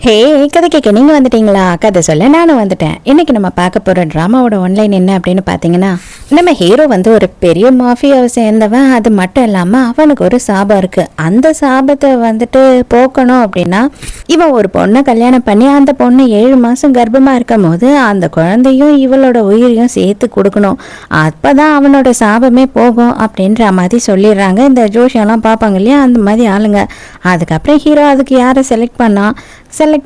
ஹே, கதை கேட்க நீங்கள் வந்துட்டீங்களா? கதை சொல்ல நானும் வந்துட்டேன். இன்னைக்கு நம்ம பார்க்க போகிற ட்ராமாவோட ஒன்லைன் என்ன அப்படின்னு பார்த்தீங்கன்னா, நம்ம ஹீரோ வந்து ஒரு பெரிய மாஃபியாவை சேர்ந்தவன். அது மட்டும் இல்லாமல் அவனுக்கு ஒரு சாபம் இருக்குது. அந்த சாபத்தை வந்துட்டு போக்கணும் அப்படின்னா இவன் ஒரு பொண்ணை கல்யாணம் பண்ணி அந்த பொண்ணு 7 மாதம் கர்ப்பமாக இருக்கும் போது அந்த குழந்தையும் இவளோட உயிரையும் சேர்த்து கொடுக்கணும். அப்போ தான் அவனோட சாபமே போகும் அப்படின்ற மாதிரி சொல்லிடுறாங்க. இந்த ஜோஷியெல்லாம் பார்ப்பாங்க இல்லையா, அந்த மாதிரி ஆளுங்க. அதுக்கப்புறம் ஹீரோ அதுக்கு யாரை செலக்ட்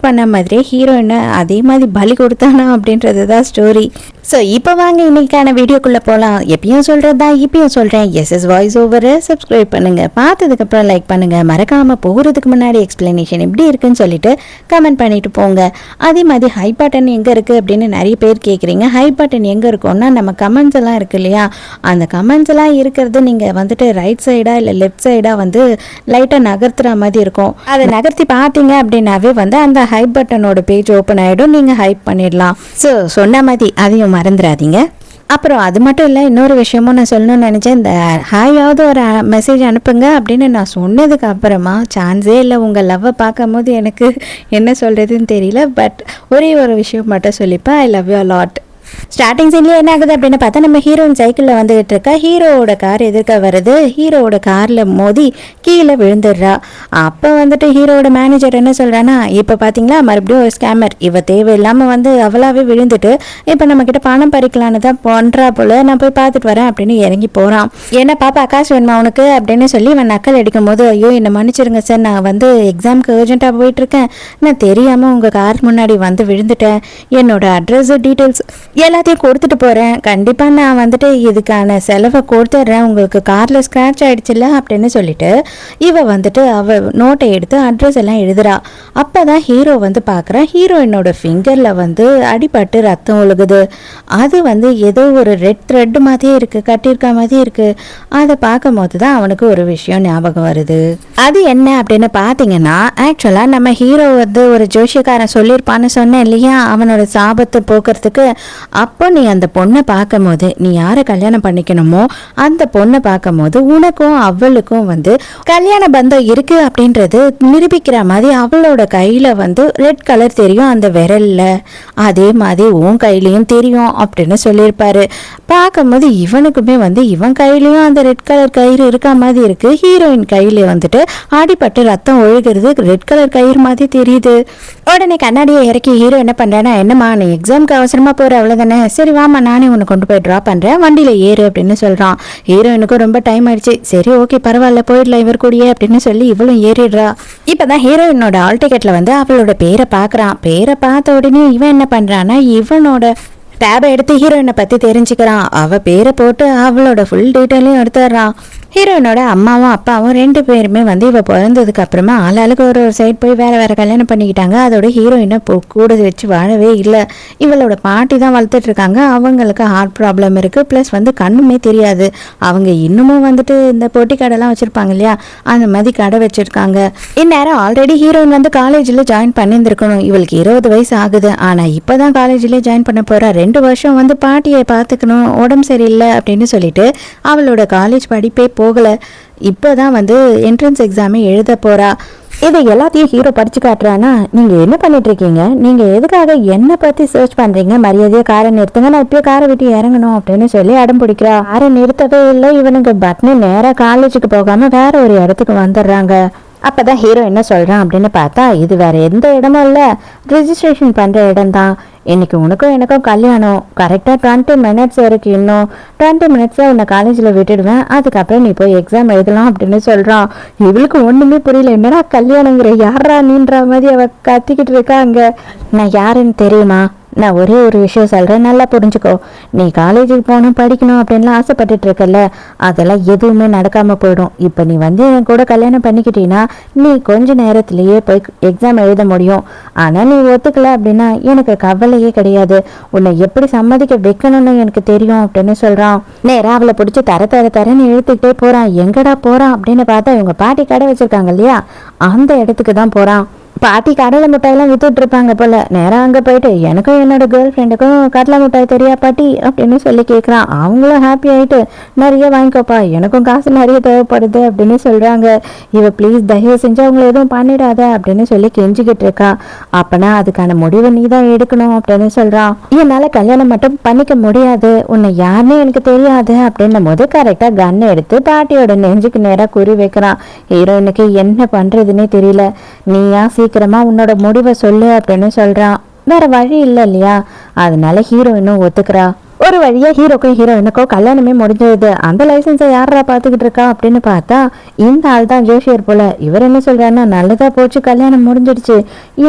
பண்ண மாதிரியே ஹீரோயினை அதே மாதிரி பலி கொடுத்தானா அப்படின்றது தான் ஸ்டோரி. ஸோ இப்போ வாங்க இன்னைக்கான வீடியோக்குள்ளே போகலாம். எப்பயும் சொல்கிறது தான் இப்பயும் சொல்கிறேன். எஸ்எஸ் வாய்ஸ் ஓவரை சப்ஸ்கிரைப் பண்ணுங்கள், பார்த்ததுக்கப்புறம் லைக் பண்ணுங்கள், மறக்காமல் போகிறதுக்கு முன்னாடி எக்ஸ்பிளனேஷன் எப்படி இருக்குன்னு சொல்லிட்டு கமெண்ட் பண்ணிட்டு போங்க. அதே மாதிரி ஹை பட்டன் எங்கே இருக்குது அப்படின்னு நிறைய பேர் கேட்குறீங்க. ஹை பட்டன் எங்கே இருக்கும்னா நம்ம கமெண்ட்ஸ் எல்லாம் இருக்குது இல்லையா, அந்த கமெண்ட்ஸ் எல்லாம் இருக்கிறது நீங்கள் வந்துட்டு ரைட் சைடாக இல்லை லெஃப்ட் சைடாக வந்து லைட்டாக நகர்த்துற மாதிரி இருக்கும். அதை நகர்த்தி பார்த்தீங்க அப்படின்னாவே வந்து அந்த ஹைப் பட்டனோட பேஜ் ஓப்பன் ஆகிடும். நீங்கள் ஹைப் பண்ணிடலாம். ஸோ சொன்ன மாதிரி அதையும் மறந்துடாதீங்க. அப்புறம் அது மட்டும் இல்லை, இன்னொரு விஷயமும் நான் சொல்லணும்னு நினச்சேன். இந்த ஹாயாவது ஒரு மெசேஜ் அனுப்புங்க அப்படின்னு நான் சொன்னதுக்கு அப்புறமா சான்ஸே இல்லை. உங்கள் லவ்வை பார்க்கும் போது எனக்கு என்ன சொல்கிறதுன்னு தெரியல. பட் ஒரே ஒரு விஷயம் மட்டும் சொல்லிப்பேன், I love you a lot. Starting சீன்லேயே என்ன ஆகுது அப்படின்னு பார்த்தா, நம்ம ஹீரோயின் சைக்கிளில் வந்துகிட்டு இருக்கா. ஹீரோவோட கார் எதிர்க்க வருது. ஹீரோவோட காரில் மோதி கீழே விழுந்துடுறா. அப்போ வந்துட்டு ஹீரோவோட மேனேஜர் என்ன சொல்கிறான்னா, இப்போ பார்த்தீங்களா மறுபடியும் ஒரு ஸ்கேமர், இவ தேவையில்லாமல் வந்து அவளாவே விழுந்துட்டு இப்போ நம்மக்கிட்ட பணம் பறிக்கலான்னு தான் பண்ணுறா போல, நான் போய் பார்த்துட்டு வரேன் அப்படின்னு இறங்கி போகிறான். என்ன பாப்பா காசு வேணுமா உனக்கு அப்படின்னு சொல்லி இவன் நக்கல் அடிக்கும் போது, ஐயோ என்னை மன்னிச்சிருங்க சார், நான் வந்து எக்ஸாமுக்கு அர்ஜென்ட்டாக போயிட்டுருக்கேன், நான் தெரியாமல் உங்கள் கார் முன்னாடி வந்து விழுந்துட்டேன், என்னோட அட்ரஸ் டீட்டெயில்ஸ் எல்லாத்தையும் கொடுத்துட்டு போகிறேன், கண்டிப்பாக நான் வந்துட்டு இதுக்கான செலவை கொடுத்துட்றேன், உங்களுக்கு காரில் ஸ்க்ராட்ச் ஆகிடுச்சில்ல அப்படின்னு சொல்லிட்டு இவ வந்துட்டு அவள் நோட்டை எடுத்து அட்ரஸ் எல்லாம் எழுதுறா. அப்போ தான் ஹீரோ வந்து பார்க்குறான், ஹீரோயினோட ஃபிங்கரில் வந்து அடிபட்டு ரத்தம் ஒழுகுது. அது வந்து ஏதோ ஒரு ரெட் த்ரெட் மாதிரியே இருக்குது, கட்டியிருக்க மாதிரியே இருக்குது. அதை பார்க்கும் போது தான் அவனுக்கு ஒரு விஷயம் ஞாபகம் வருது. அது என்ன அப்படின்னு பார்த்தீங்கன்னா, ஆக்சுவலாக நம்ம ஹீரோ வந்து ஒரு ஜோஷியக்காரன் சொல்லியிருப்பான்னு சொன்னேன் இல்லையா, அவனோட சாபத்தை போக்குறதுக்கு. அப்போ நீ அந்த பொண்ணை பார்க்கும் போது, நீ யாரை கல்யாணம் பண்ணிக்கணுமோ அந்த பொண்ணை பார்க்கும் போது உனக்கும் அவளுக்கும் வந்து கல்யாண பந்தம் இருக்கு அப்படின்றது நிரூபிக்கிற மாதிரி அவளோட கையில வந்து ரெட் கலர் தெரியும் அந்த விரல்ல, அதே மாதிரி உன் கையிலையும் தெரியும் அப்படின்னு சொல்லியிருப்பாரு. பார்க்கும்போது இவனுக்குமே வந்து இவன் கையிலையும் அந்த ரெட் கலர் கயிறு இருக்க மாதிரி இருக்கு. ஹீரோயின் கையில வந்துட்டு அடிபட்டு ரத்தம் ஒழுகிறது ரெட் கலர் கயிறு மாதிரி தெரியுது. உடனே கண்ணாடியை இறக்கி ஹீரோ என்ன பண்றானா, என்னம்மா நீ எக்ஸாமுக்கு அவசரமா போற அவ்வளவுதானே, சரி வாமா நானே உன்னை கொண்டு போய் ட்ராப் பண்றேன், வண்டியில ஏறு அப்படின்னு சொல்றான். ஹீரோயினுக்கும் ரொம்ப டைம் ஆயிடுச்சு, சரி ஓகே பரவாயில்ல போயிடலாம் இவர் கூடியே அப்படின்னு சொல்லி இவளும் ஏறிடுறா. இப்பதான் ஹீரோயினோட ஆல் டிக்கெட்ல வந்து அவளோட பேரை பாக்குறான். பேரை பார்த்த உடனே இவன் என்ன பண்றான்னா, இவனோட டேபை எடுத்து ஹீரோயினை பற்றி தெரிஞ்சுக்கிறான். அவள் பேரை போட்டு அவளோட ஃபுல் டீட்டெயிலையும் எடுத்துடுறான். ஹீரோயினோட அம்மாவும் அப்பாவும் 2 பேருமே வந்து இவள் பிறந்ததுக்கு அப்புறமா ஆளாளுக்கு ஒரு சைட் போய் வேறு கல்யாணம் பண்ணிக்கிட்டாங்க. அதோட ஹீரோயினை கூட வச்சு வாழவே இல்லை. இவளோட பாட்டி தான் வளர்த்துட்டு இருக்காங்க. அவங்களுக்கு ஹார்ட் ப்ராப்ளம் இருக்குது, ப்ளஸ் வந்து கண்ணுமே தெரியாது. அவங்க இன்னமும் வந்துட்டு இந்த பொட்டி கடைலாம் வச்சுருப்பாங்க இல்லையா, அந்த மாதிரி கடை வச்சுருக்காங்க. இந்நேரம் ஆல்ரெடி ஹீரோயின் வந்து காலேஜில் ஜாயின் பண்ணியிருந்துருக்கணும். இவளுக்கு 20 வயசு ஆகுது, ஆனால் இப்போ தான் காலேஜில் ஜாயின் பண்ண போகிறா. 2 வருஷம் வந்து பாட்டியை பார்த்துக்கணும், உடம்பு சரியில்லை அப்படின்னு சொல்லிட்டு அவளோட காலேஜ் படிப்பே போகல. இப்போதான் வந்து என்ட்ரன்ஸ் எக்ஸாமே எழுத போறா. இதை எல்லாத்தையும் ஹீரோ படிச்சு காட்டுறானா, நீங்க என்ன பண்ணிட்டு இருக்கீங்க, நீங்க எதுக்காக என்ன பத்தி சர்ச் பண்றீங்க, மரியாதையை காரை நிறுத்துங்க, நான் இப்பயே காரை விட்டு இறங்கணும் அப்படின்னு சொல்லி அடம் பிடிக்கிறா. காரை நிறுத்தவே இல்லை. இவனுக்கு பட்னு நேரா காலேஜுக்கு போகாம வேற ஒரு இடத்துக்கு வந்துடுறாங்க. அப்பதான் ஹீரோ என்ன சொல்றான் அப்படின்னு பார்த்தா, இது வேற எந்த இடமும் இல்லை, ரிஜிஸ்ட்ரேஷன் பண்ற இடம் தான். இன்னைக்கு உனக்கும் எனக்கும் கல்யாணம், கரெக்டாக 20 மினிட்ஸ் வரைக்கும், இன்னும் 20 மினிட்ஸில் உன்னை காலேஜில் விட்டுடுவேன், அதுக்கப்புறம் நீ போய் எக்ஸாம் எழுதலாம் அப்படின்னு சொல்கிறான். இவளுக்கு ஒன்றுமே புரியல, என்னடா கல்யாணங்கிற, யாரா நீன்ற மாதிரி அவள் கத்திக்கிட்டு இருக்காங்க. நான் யாருன்னு தெரியுமா, நான் ஒரே ஒரு விஷயம் சொல்கிறேன், நல்லா புரிஞ்சுக்கோ. நீ காலேஜுக்கு போகணும் படிக்கணும் அப்படின்லாம் ஆசைப்பட்டுட்டு இருக்கல, அதெல்லாம் எதுவுமே நடக்காமல் போயிடும். இப்போ நீ வந்து என் கூட கல்யாணம் பண்ணிக்கிட்டீங்கன்னா நீ கொஞ்ச நேரத்திலேயே போய் எக்ஸாம் எழுத முடியும். ஆனால் நீ ஒத்துக்கல அப்படின்னா எனக்கு கவலையே கிடையாது, உன்னை எப்படி சம்மதிக்க வைக்கணும்னு எனக்கு தெரியும் அப்படின்னு சொல்கிறான். நேராக அவளை பிடிச்சி தரன்னு இழுத்துக்கிட்டே போகிறான். எங்கடா போகிறான் அப்படின்னு பார்த்தா இவங்க பாட்டி கடை வச்சுருக்காங்க இல்லையா, அந்த இடத்துக்கு தான் போகிறான். பாட்டி கடலை மிட்டாயெல்லாம் வித்துட்டு இருப்பாங்க போல. நேரம் அங்கே போயிட்டு எனக்கும் என்னோட கேர்ள் ஃப்ரெண்டுக்கும் கடலை மிட்டாய் தெரியா பாட்டி அப்படின்னு சொல்லி கேட்குறான். அவங்களும் ஹாப்பி ஆகிட்டு நிறைய வாங்கிக்கோப்பா, எனக்கும் காசு நிறைய தேவைப்படுது அப்படின்னு சொல்கிறாங்க. இவ ப்ளீஸ் தயவு செஞ்சு அவங்கள எதுவும் பண்ணிடாத அப்படின்னு சொல்லி கெஞ்சிக்கிட்டு இருக்கா. அப்பனா அதுக்கான முடிவை நீ தான் எடுக்கணும் அப்படின்னு சொல்கிறான். என்னால் கல்யாணம் மட்டும் பண்ணிக்க முடியாது, உன்னை யாருன்னு எனக்கு தெரியாது அப்படின்னும் போது கரெக்டாக கன் எடுத்து பாட்டியோட நெஞ்சுக்கு நேராக குறி வைக்கிறான். ஹீரோயினுக்கு என்ன பண்ணுறதுன்னே தெரியல. நீயா சீக்கிரமா உன்னோட முடிவை சொல்லு அப்படின்னு சொல்றான். வேற வழி இல்லை இல்லையா, அதனால ஹீரோயினும் ஒத்துக்கிறா. ஒரு வழியா ஹீரோக்கும் ஹீரோயினுக்கும் கல்யாணமே முடிஞ்சது. அந்த லைசன்ஸை யாரா பார்த்துக்கிட்டு இருக்கா அப்படின்னு பார்த்தா இந்த ஆள் தான் ஜோஷியர் போல. இவர் என்ன சொல்றாருன்னா, நல்லதா போச்சு, கல்யாணம் முடிஞ்சிடுச்சு,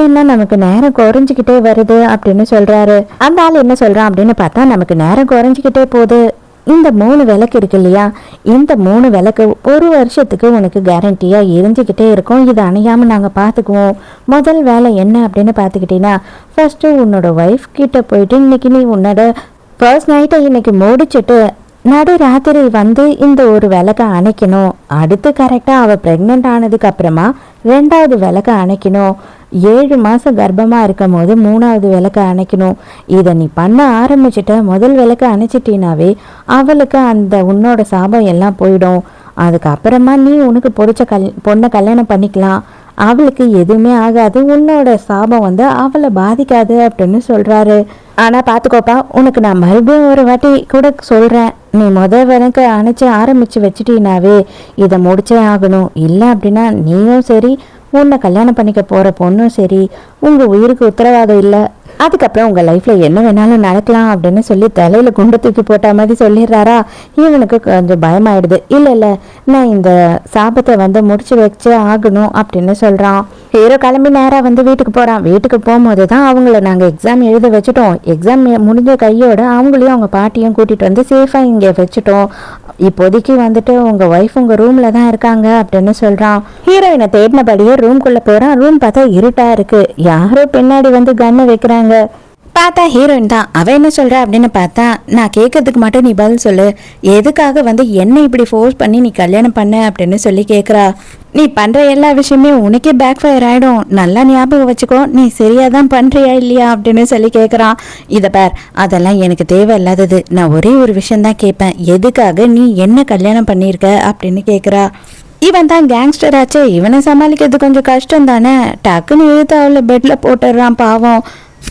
ஏன்னா நமக்கு நேரம் குறைஞ்சிக்கிட்டே வருது அப்படின்னு சொல்றாரு. அந்த ஆள் என்ன சொல்றான் அப்படின்னு பார்த்தா, நமக்கு நேரம் குறைஞ்சிக்கிட்டே போகுது, இந்த 3 விளக்கு இருக்கு இல்லையா, இந்த 3 விளக்கு 1 வருஷத்துக்கு உனக்கு கேரண்டியா எரிஞ்சுக்கிட்டே இருக்கும், இது அணையாம நாங்க பாத்துக்குவோம். முதல் வேலை என்ன அப்படின்னு பாத்துக்கிட்டீங்கன்னா, ஃபர்ஸ்ட் உன்னோட ஒய்ஃப் கிட்ட போயிட்டு இன்னைக்கு நீ உன்னோட ஃபர்ஸ்ட் நைட்டை இன்னைக்கு முடிச்சுட்டு நடு ராத்திரி வந்து இந்த ஒரு விளக்கை அணைக்கணும். அடுத்து கரெக்டாக அவள் ப்ரெக்னென்ட் ஆனதுக்கு அப்புறமா 2வது விளக்கை அணைக்கணும். 7 மாதம் கர்ப்பமாக இருக்கும் போது 3வது விளக்கை அணைக்கணும். இதை நீ பண்ண ஆரம்பிச்சுட்ட, முதல் விளக்கை அணைச்சிட்டினாவே அவளுக்கு அந்த உன்னோட சாபம் எல்லாம் போயிடும். அதுக்கப்புறமா நீ உனக்கு பிடிச்ச பொண்ணை கல்யாணம் பண்ணிக்கலாம், அவளுக்கு எதுவுமே ஆகாது, உன்னோட சாபம் வந்து அவளை பாதிக்காது அப்படின்னு சொல்கிறாரு. ஆனால் பார்த்துக்கோப்பா, உனக்கு நான் மறுபடியும் ஒரு வாட்டி கூட சொல்கிறேன், நீ விளக்கு அணைச்சி ஆரம்பித்து வச்சிட்டீனாவே இதை முடிச்சே ஆகணும். இல்லை அப்படின்னா நீயும் சரி, உன்னை கல்யாணம் பண்ணிக்க போகிற பொண்ணும் சரி, உங்கள் உயிருக்கு உத்தரவாதம் இல்லை, அதுக்கப்புறம் உங்கள் லைஃப்பில் என்ன வேணாலும் நடக்கலாம் அப்படின்னு சொல்லி தலையில் குண்டு தூக்கி போட்ட மாதிரி சொல்லிடுறாரா. இவனுக்கு கொஞ்சம் பயமாயிடுது. இல்லை நான் இந்த சாபத்தை வந்து முடிச்சு வச்சே ஆகணும் அப்படின்னு சொல்கிறான். ஹீரோ கிளம்பி நேராக வந்து வீட்டுக்கு போகிறான். வீட்டுக்கு போகும்போது தான் அவங்கள நாங்கள் எக்ஸாம் எழுத வச்சுட்டோம், எக்ஸாம் முடிஞ்ச கையோட அவங்களையும் அவங்க பாட்டியும் கூட்டிகிட்டு வந்து சேஃபாக இங்கே வச்சுட்டோம், இப்போதைக்கு வந்துட்டு உங்கள் ஒய்ஃப் உங்கள் ரூமில் தான் இருக்காங்க அப்படின்னு சொல்கிறான். ஹீரோயினை தேடினபடியே ரூம்குள்ளே போகிறான். ரூம் பார்த்தா இருட்டாக இருக்குது, யாரோ பின்னாடி வந்து கன்னு வைக்கிறாங்க. பார்த்தா ஹீரோயின் தான். அவன் என்ன சொல்ற அப்படின்னு பார்த்தா, நான் கேட்கறதுக்கு மட்டும் நீ பதில் சொல்லு, எதுக்காக வந்து என்ன இப்படி ஃபோர்ஸ் பண்ணி நீ கல்யாணம் பண்ண அப்படின்னு சொல்லி கேட்குறா. நீ பண்ணுற எல்லா விஷயமே உனக்கே பேக் ஃபயர் ஆகிடும், நல்லா ஞாபகம் வச்சுக்கோ, நீ சரியாக தான் பண்ணுறியா இல்லையா அப்படின்னு சொல்லி கேட்குறான். இதை பார், அதெல்லாம் எனக்கு தேவையில்லாதது, நான் ஒரே ஒரு விஷயந்தான் கேட்பேன், எதுக்காக நீ என்ன கல்யாணம் பண்ணியிருக்க அப்படின்னு கேட்குறா. இவன் தான் கேங்ஸ்டர் ஆச்சு, இவனை சமாளிக்கிறது கொஞ்சம் கஷ்டம் தானே. டக்குன்னு இழுத்து அவளை பெட்டில் போட்டுடுறான் பாவம்.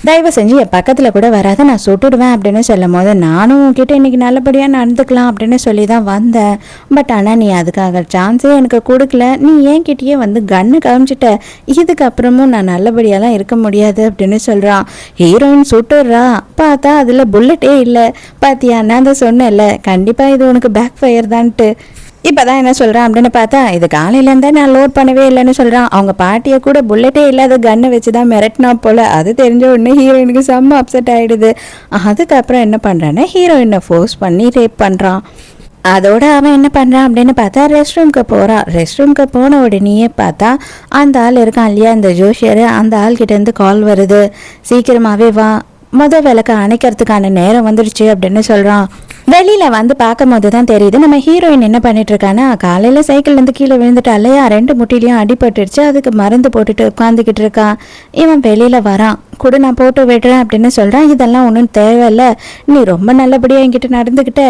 தயவு செஞ்சு என் பக்கத்தில் கூட வராத, நான் சுட்டுடுவேன் அப்படின்னு சொல்லும் போது, நானும் உன்கிட்ட இன்னைக்கு நல்லபடியாக நடந்துக்கலாம் அப்படின்னு சொல்லி தான் வந்தேன், பட் ஆனால் நீ அதுக்காக சான்ஸே எனக்கு கொடுக்கல, நீ என்கிட்டயே வந்து கன்னு காமிச்சிட்ட, இதுக்கப்புறமும் நான் நல்லபடியாலாம் இருக்க முடியாது அப்படின்னு சொல்கிறான். ஹீரோயின் சுட்டுடுறா. பார்த்தா அதில் புல்லட்டே இல்லை. பாத்தியா, நான் தான் சொன்னேன்ல, கண்டிப்பாக இது உனக்கு பேக் ஃபயர் தான்ட்டு. இப்போ தான் என்ன சொல்கிறான் அப்படின்னு பார்த்தா, இது காலையிலேருந்தே நான் லோட் பண்ணவே இல்லைன்னு சொல்கிறான். அவங்க பாட்டியை கூட புல்லட்டே இல்லாத கன்னை வச்சு தான் மிரட்டினா போல். அது தெரிஞ்ச உடனே ஹீரோயினுக்கு செம்ம அப்செட் ஆகிடுது. அதுக்கப்புறம் என்ன பண்ணுறான்னா, ஹீரோயினை ஃபோர்ஸ் பண்ணி ரேப் பண்ணுறான். அதோட அவன் என்ன பண்ணுறான் அப்படின்னு பார்த்தா, ரெஸ்ட் ரூம்க்கு போகிறான். ரெஸ்ட் ரூம்க்கு போன உடனேயே பார்த்தா அந்த ஆள் இருக்கான் இல்லையா, அந்த ஜோஷியர், அந்த ஆள்கிட்டேருந்து கால் வருது, சீக்கிரமாகவே வா, விளக்க அணைக்கிறதுக்கான நேரம் வந்துடுச்சு அப்படின்னு சொல்கிறான். வெளியில் வந்து பார்க்கும் போது தான் தெரியுது நம்ம ஹீரோயின் என்ன பண்ணிட்டு இருக்கான்னா, காலையில் சைக்கிள்லேருந்து கீழே விழுந்துட்டா இல்லையா, 2 முட்டிலையும் அடிபட்டுருச்சு, அதுக்கு மருந்து போட்டுட்டு உட்காந்துக்கிட்டு இருக்கான். இவன் வெளியில் வரான். கூட நான் போட்டு விடுறேன் அப்படின்னு சொல்கிறான். இதெல்லாம் ஒன்றும் தேவையில்ல, நீ ரொம்ப நல்லபடியாக என்கிட்ட நடந்துக்கிட்ட,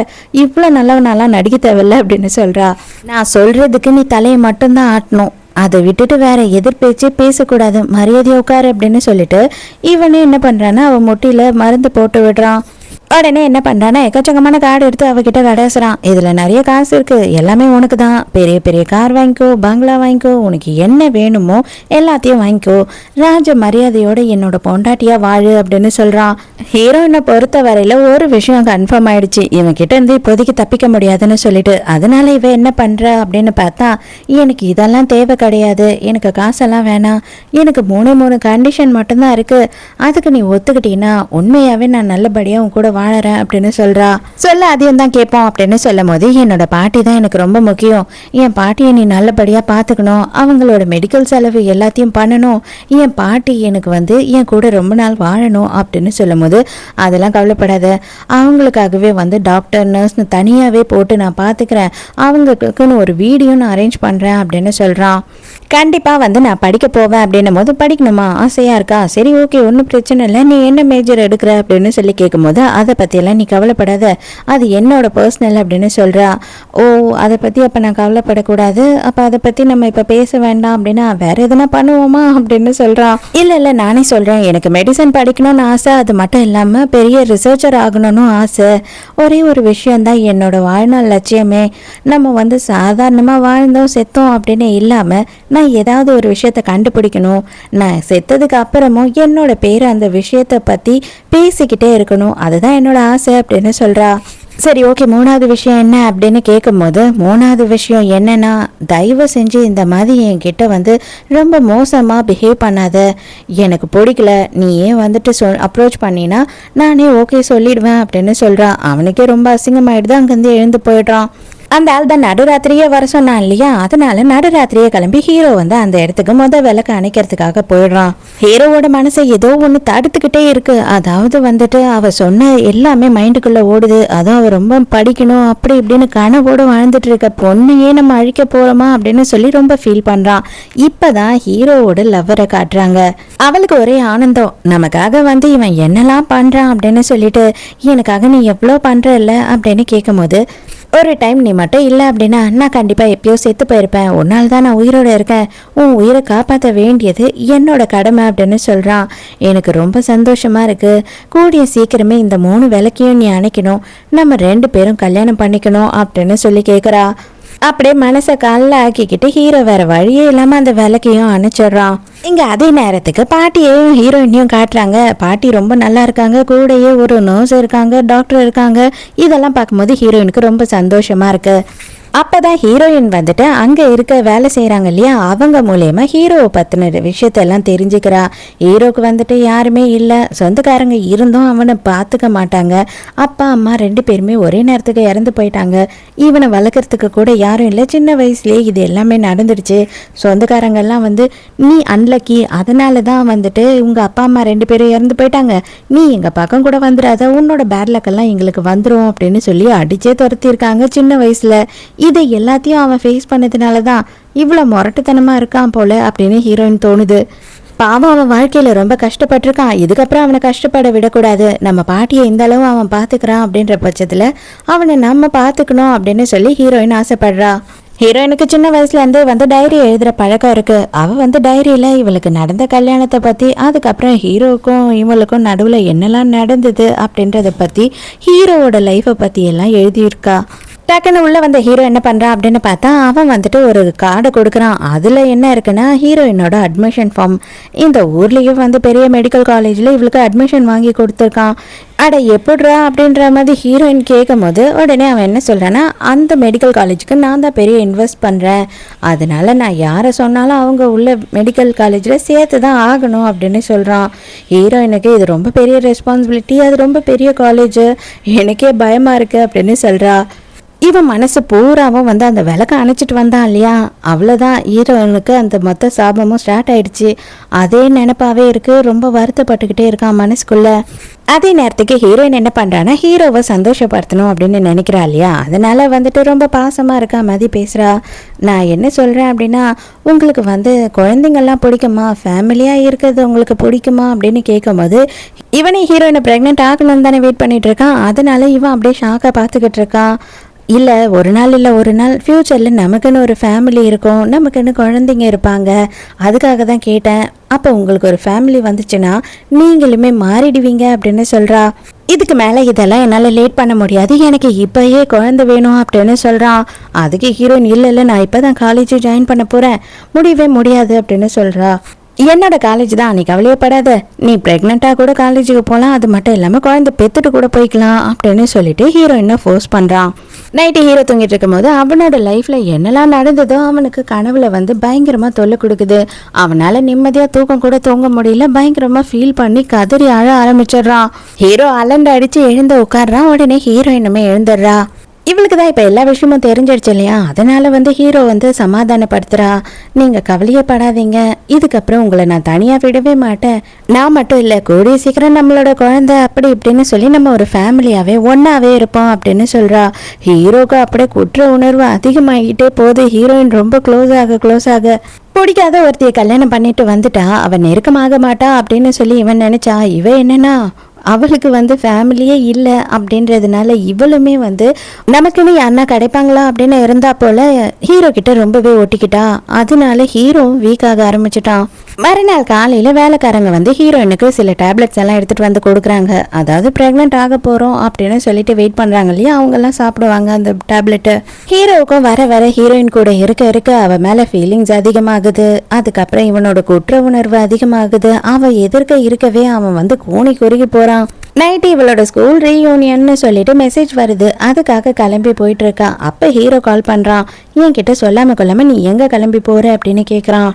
இவ்வளோ நல்லவனாலாம் நடிக்க தேவையில்ல அப்படின்னு சொல்கிறா. நான் சொல்கிறதுக்கு நீ தலையை மட்டும்தான் ஆட்டணும், அதை விட்டுட்டு வேற எதிர்பேச்சே பேசக்கூடாது, மரியாதை உட்காரு அப்படின்னு சொல்லிட்டு இவனே என்ன பண்ணுறான்னா அவன் முட்டியில் மருந்து போட்டு விடுறான். உடனே என்ன பண்ணுறான்னா, எக்கச்சக்கமான கார்டு எடுத்து அவகிட்ட கடைசுறான். இதில் நிறைய காசு இருக்குது, எல்லாமே உனக்கு தான், பெரிய பெரிய கார் வாங்கிக்கோ, பங்களா வாங்கிக்கோ, உனக்கு என்ன வேணுமோ எல்லாத்தையும் வாங்கிக்கோ, ராஜ மரியாதையோடு என்னோட பொண்டாட்டியாக வாழு அப்படின்னு சொல்கிறான். ஹீரோயினை பொறுத்த வரையில் ஒரு விஷயம் கன்ஃபார்ம் ஆயிடுச்சு, இவன் கிட்ட இருந்து இப்போதைக்கு தப்பிக்க முடியாதுன்னு சொல்லிட்டு. அதனால இவன் என்ன பண்ணுற அப்படின்னு பார்த்தா, எனக்கு இதெல்லாம் தேவை கிடையாது, எனக்கு காசெல்லாம் வேணாம், எனக்கு 3 கண்டிஷன் மட்டும்தான் இருக்குது, அதுக்கு நீ ஒத்துக்கிட்டீங்கன்னா உண்மையாகவே நான் நல்லபடியாக உன் கூட வாழறேன் அப்படின்னு சொல்றா. சொல்ல அதையும் தான் கேட்போம் அப்படின்னு சொல்லும் போது, என்னோட பாட்டி தான் எனக்கு ரொம்ப முக்கியம், என் பாட்டியை நீ நல்லபடியா பாத்துக்கணும், அவங்களோட மெடிக்கல் செலவு எல்லாத்தையும் பண்ணணும், என் பாட்டி எனக்கு வந்து என் கூட ரொம்ப நாள் வாழணும் அப்படின்னு சொல்லும் போது, அதெல்லாம் கவலைப்படாத, அவங்களுக்காகவே வந்து டாக்டர் நர்ஸ்னு தனியாவே போட்டு நான் பாத்துக்கிறேன், அவங்களுக்குன்னு ஒரு வீடியோ நான் அரேஞ்ச் பண்றேன் அப்படின்னு சொல்றான். கண்டிப்பா வந்து நான் படிக்க போவேன் அப்படின்னும் போது, படிக்கணுமா ஆசையா இருக்கா, சரி ஓகே ஒன்றும் பிரச்சனை இல்லை, நீ என்ன மேஜர் எடுக்கிற அப்படின்னு சொல்லி கேட்கும்போது, அதை பற்றியெல்லாம் நீ கவலைப்படாத, அது என்னோட பர்சனல் அப்படின்னு சொல்கிறா. ஓ அதை பற்றி அப்போ நான் கவலைப்படக்கூடாது, அப்போ அதை பற்றி நம்ம இப்போ பேச வேண்டாம் அப்படின்னா வேற எதுனா பண்ணுவோமா அப்படின்னு சொல்கிறான். இல்லை இல்லை நானே சொல்கிறேன், எனக்கு மெடிசன் படிக்கணும்னு ஆசை, அது மட்டும் இல்லாமல் பெரிய ரிசர்ச்சர் ஆகணும்னு ஆசை, ஒரே ஒரு விஷயந்தான் என்னோட வாழ்நாள் லட்சியமே, நம்ம வந்து சாதாரணமாக வாழ்ந்தோம் செத்தோம் அப்படின்னு இல்லாமல் நான் ஏதாவது ஒரு விஷயத்த கண்டுபிடிக்கணும், நான் செத்ததுக்கு அப்புறமும் என்னோட பேர் அந்த விஷயத்தை பற்றி பேசிக்கிட்டே இருக்கணும், அதுதான் என்னோட ஆசை அப்படின்னு சொல்கிறா. சரி ஓகே, மூணாவது விஷயம் என்ன அப்படின்னு கேட்கும்போது, மூணாவது விஷயம் என்னன்னா, தயவு செஞ்சு இந்த மாதிரி என்கிட்ட வந்து ரொம்ப மோசமாக பிஹேவ் பண்ணாத, எனக்கு பிடிக்கல, நீ ஏன் வந்துட்டு அப்ரோச் பண்ணினா நானே ஓகே சொல்லிடுவேன் அப்படின்னு சொல்கிறான். அவனுக்கே ரொம்ப அசிங்கமாயிடுது, அங்கேருந்து எழுந்து போயிடுறான். அந்த ஆள் தான் நடுராத்திரியே வர சொன்னான் இல்லையா, அதனால நடுராத்திரியே கிளம்பி ஹீரோ வந்து அந்த இடத்துக்கு விளக்கு அணைக்கிறதுக்காக போயிடுறான். ஹீரோவோட மனசை ஏதோ ஒன்று தடுத்துக்கிட்டே இருக்கு, அதாவது வந்துட்டு அவ சொன்ன எல்லாமே மைண்டுக்குள்ள ஓடுது, அதுவும் அவ ரொம்ப படிக்கணும் அப்படி இப்படின்னு கனவோட வாழ்ந்துட்டு இருக்க பொண்ணையே நம்ம அழிக்க போறோமா அப்படின்னு சொல்லி ரொம்ப ஃபீல் பண்றான். இப்பதான் ஹீரோவோட லவ்வரை காட்டுறாங்க. அவளுக்கு ஒரே ஆனந்தம், நமக்காக வந்து இவன் என்னெல்லாம் பண்றான் அப்படின்னு சொல்லிட்டு, எனக்காக நீ எவ்வளோ பண்ற இல்ல அப்படின்னு கேட்கும் போது, ஒரு டைம் நீ மட்டும் இல்லை அப்படின்னா நான் கண்டிப்பாக எப்பயோ செத்து போயிருப்பேன், உன்னால் தான் நான் உயிரோட இருக்கேன், உன் உயிரை காப்பாற்ற வேண்டியது என்னோட கடமை அப்படின்னு சொல்கிறான். எனக்கு ரொம்ப சந்தோஷமாக இருக்குது, கூடிய சீக்கிரமே இந்த 3 விளக்கையும் நீ அணைக்கணும், நம்ம 2 பேரும் கல்யாணம் பண்ணிக்கணும் அப்படின்னு சொல்லி கேட்குறா. அப்படியே மனசை காலில் ஆக்கிக்கிட்டு ஹீரோ வேற வழியே இல்லாமல் அந்த விளக்கையும் அணைச்சிடுறான். இங்கே அதே நேரத்துக்கு பாட்டியையும் ஹீரோயினையும் காட்டுறாங்க. பாட்டி ரொம்ப நல்லா இருக்காங்க, கூடயே ஒரு நர்ஸ் இருக்காங்க, டாக்டர் இருக்காங்க, இதெல்லாம் பார்க்கும்போது ஹீரோயினுக்கு ரொம்ப சந்தோஷமா இருக்கு. அப்போதான் ஹீரோயின் வந்துட்டு அங்கே இருக்க வேலை செய்கிறாங்க இல்லையா, அவங்க மூலயமா ஹீரோவை பற்றின விஷயத்தெல்லாம் தெரிஞ்சுக்கிறா. ஹீரோக்கு வந்துட்டு யாருமே இல்லை, சொந்தக்காரங்க இருந்தும் அவனை பார்த்துக்க மாட்டாங்க, அப்பா அம்மா 2 பேருமே ஒரே நேரத்துக்கு இறந்து போயிட்டாங்க, இவனை வளர்க்குறதுக்கு கூட யாரும் இல்லை, சின்ன வயசுலேயே இது எல்லாமே நடந்துடுச்சு, சொந்தக்காரங்கெல்லாம் வந்து நீ அன்லக்கி, அதனால தான் வந்துட்டு உங்கள் அப்பா அம்மா 2 பேரும் இறந்து போயிட்டாங்க, நீ எங்கள் பக்கம் கூட வந்துடாத, உன்னோட பேட் லக்கெல்லாம் எங்களுக்கு வந்துடும் அப்படின்னு சொல்லி அடிச்சே துரத்திருக்காங்க சின்ன வயசில். இதை எல்லாத்தையும் அவன் ஃபேஸ் பண்ணதுனால தான் இவ்வளோ முரட்டுத்தனமாக இருக்கான் போல அப்படின்னு ஹீரோயின் தோணுது. பாவம், அவன் வாழ்க்கையில் ரொம்ப கஷ்டப்பட்டிருக்கான், இதுக்கப்புறம் அவனை கஷ்டப்பட விடக்கூடாது, நம்ம பாட்டியை இந்த அளவு அவன் பார்த்துக்கிறான் அப்படின்ற பட்சத்தில் அவனை நம்ம பார்த்துக்கணும் அப்படின்னு சொல்லி ஹீரோயின் ஆசைப்படுறா. ஹீரோயினுக்கு சின்ன வயசுலேருந்து வந்து டைரி எழுதுகிற பழக்கம் இருக்குது. அவள் வந்து டைரியில் இவளுக்கு நடந்த கல்யாணத்தை பற்றி, அதுக்கப்புறம் ஹீரோவுக்கும் இவளுக்கும் நடுவில் என்னெல்லாம் நடந்தது அப்படின்றத பற்றி, ஹீரோவோட லைஃப்பை பற்றி எல்லாம் எழுதியிருக்கா. டக்குன்னு உள்ள வந்த ஹீரோ என்ன பண்ணுறான் அப்படின்னு பார்த்தா, அவன் வந்துட்டு ஒரு கார்டை கொடுக்குறான். அதில் என்ன இருக்குன்னா, ஹீரோயினோட அட்மிஷன் ஃபார்ம். இந்த ஊர்லேயும் வந்து பெரிய மெடிக்கல் காலேஜில் இவளுக்கு அட்மிஷன் வாங்கி கொடுத்துருக்கான். அட எப்படிரா அப்படின்ற மாதிரி ஹீரோயின் கேட்கும் போது உடனே அவன் என்ன சொல்கிறான்னா, அந்த மெடிக்கல் காலேஜுக்கு நான் தான் பெரிய இன்வெஸ்ட் பண்ணுறேன், அதனால நான் யாரை சொன்னாலும் அவங்க உள்ள மெடிக்கல் காலேஜில் சேர்த்து தான் ஆகணும் அப்படின்னு சொல்கிறான். ஹீரோயினுக்கு இது ரொம்ப பெரிய ரெஸ்பான்சிபிலிட்டி, அது ரொம்ப பெரிய காலேஜு, எனக்கே பயமாக இருக்குது அப்படின்னு சொல்கிறா. இவன் மனசு பூராவும் வந்து அந்த விளக்க அணைச்சிட்டு வந்தான் இல்லையா, அவ்வளோதான், ஹீரோயினுக்கு அந்த மொத்த சாபமும் ஸ்டார்ட் ஆயிடுச்சு. அதே நினைப்பாவே இருக்கு, ரொம்ப வருத்தப்பட்டுக்கிட்டே இருக்கான் மனசுக்குள்ள. அதே நேரத்துக்கு ஹீரோயின் என்ன பண்ணுறான்னா, ஹீரோவை சந்தோஷப்படுத்தணும் அப்படின்னு நினைக்கிறா இல்லையா, அதனால வந்துட்டு ரொம்ப பாசமாக இருக்கா மாதிரி பேசுகிறா. நான் என்ன சொல்கிறேன் அப்படின்னா, உங்களுக்கு வந்து குழந்தைங்கள்லாம் பிடிக்குமா, ஃபேமிலியாக இருக்கிறது உங்களுக்கு பிடிக்குமா அப்படின்னு கேட்கும் போது, இவனே ஹீரோயினை ப்ரெக்னென்ட் ஆகணும்னு தானே வெயிட் பண்ணிட்டு இருக்கான், அதனால இவன் அப்படியே ஷாக்காக பார்த்துக்கிட்டு இருக்கான். இல்லை ஒரு நாள் ஃப்யூச்சரில் நமக்குன்னு ஒரு ஃபேமிலி இருக்கும், நமக்குன்னு குழந்தைங்க இருப்பாங்க, அதுக்காக தான் கேட்டேன், அப்போ உங்களுக்கு ஒரு ஃபேமிலி வந்துச்சுன்னா நீங்களுமே மாறிடுவீங்க அப்படின்னு சொல்கிறா. இதுக்கு மேலே இதெல்லாம் என்னால் லேட் பண்ண முடியாது, எனக்கு இப்போயே குழந்தை வேணும் அப்படின்னு சொல்கிறான். அதுக்கு ஹீரோயின் இல்லை நான் இப்போ தான் காலேஜ் ஜாயின் பண்ண போகிறேன், முடியவே முடியாது அப்படின்னு சொல்கிறா. என்னோட காலேஜ் தான், நீ கவலையப்படாத, நீ பிரெக்னெண்ட்டாக கூட காலேஜுக்கு போகலாம், அது மட்டும் இல்லாமல் குழந்தை பெற்றுட்டு கூட போய்க்கலாம் அப்படின்னு சொல்லிட்டு ஹீரோயினை ஃபோர்ஸ் பண்ணுறான். நைட்டு ஹீரோ தூங்கிட்டு இருக்கும்போது அவனோட லைஃப்பில் என்னெல்லாம் நடந்ததோ அவனுக்கு கனவுல வந்து பயங்கரமாக தொல்லை கொடுக்குது. அவனால் நிம்மதியாக தூக்கம் கூட தூங்க முடியல, பயங்கரமாக ஃபீல் பண்ணி கதறி அழ ஆரம்பிச்சிடுறான். ஹீரோ அலண்டு அடித்து எழுந்து உட்காடுறான். உடனே ஹீரோயினுமே எழுந்துடுறா. இவளுக்கு தான் இப்போ எல்லா விஷயமும் தெரிஞ்சிடுச்சு இல்லையா, அதனால வந்து ஹீரோ வந்து சமாதானப்படுத்துறா. நீங்கள் கவலையப்படாதீங்க, இதுக்கப்புறம் உங்களை நான் தனியாக விடவே மாட்டேன், நான் மட்டும் இல்லை கூடிய சீக்கிரம் நம்மளோட குழந்தை அப்படி இப்படின்னு சொல்லி நம்ம ஒரு ஃபேமிலியாகவே ஒன்றாவே இருப்போம் அப்படின்னு சொல்கிறா. ஹீரோக்கு அப்படியே குற்ற உணர்வு அதிகமாகிட்டே போகுது. ஹீரோயின் ரொம்ப க்ளோஸ் ஆக பிடிக்காத ஒருத்தையை கல்யாணம் பண்ணிட்டு வந்துட்டா அவன் நெருக்கமாக மாட்டா அப்படின்னு சொல்லி இவன் நினைச்சா. இவ என்னன்னா அவளுக்கு வந்து ஃபேமிலியே இல்லை அப்படின்றதுனால இவளுமே வந்து நமக்குன்னு யாருன்னா கிடைப்பாங்களா அப்படின்னு இருந்தா போல ஹீரோ கிட்ட ரொம்பவே ஒட்டிக்கிட்டா. அதனால ஹீரோ வீக் ஆக ஆரம்பிச்சிட்டான். மறுநாள் காலையில் வேலைக்காரங்க வந்து ஹீரோயினுக்கு சில டேப்லெட்ஸ் எல்லாம் எடுத்துகிட்டு வந்து கொடுக்குறாங்க. அதாவது ப்ரெக்னென்ட் ஆக போகிறோம் அப்படின்னு சொல்லிட்டு வெயிட் பண்ணுறாங்க இல்லையா, அவங்கெல்லாம் சாப்பிடுவாங்க அந்த டேப்லெட்டு. ஹீரோவுக்கும் வர வர ஹீரோயின் கூட இருக்க அவள் மேலே ஃபீலிங்ஸ் அதிகமாகுது. அதுக்கப்புறம் இவனோட குற்ற உணர்வு அதிகமாகுது. அவள் எதிர்க்க இருக்கவே அவன் வந்து கூனி குறுகி போகிறான். நைட்டு இவளோட ஸ்கூல் ரீயூனியன்னு சொல்லிட்டு மெசேஜ் வருது. அதுக்காக கிளம்பி போயிட்டு இருக்கா. அப்போ ஹீரோ கால் பண்ணுறான். என்கிட்ட சொல்லாமல் கொள்ளாமல் நீ எங்கே கிளம்பி போகிற அப்படின்னு கேட்குறான்.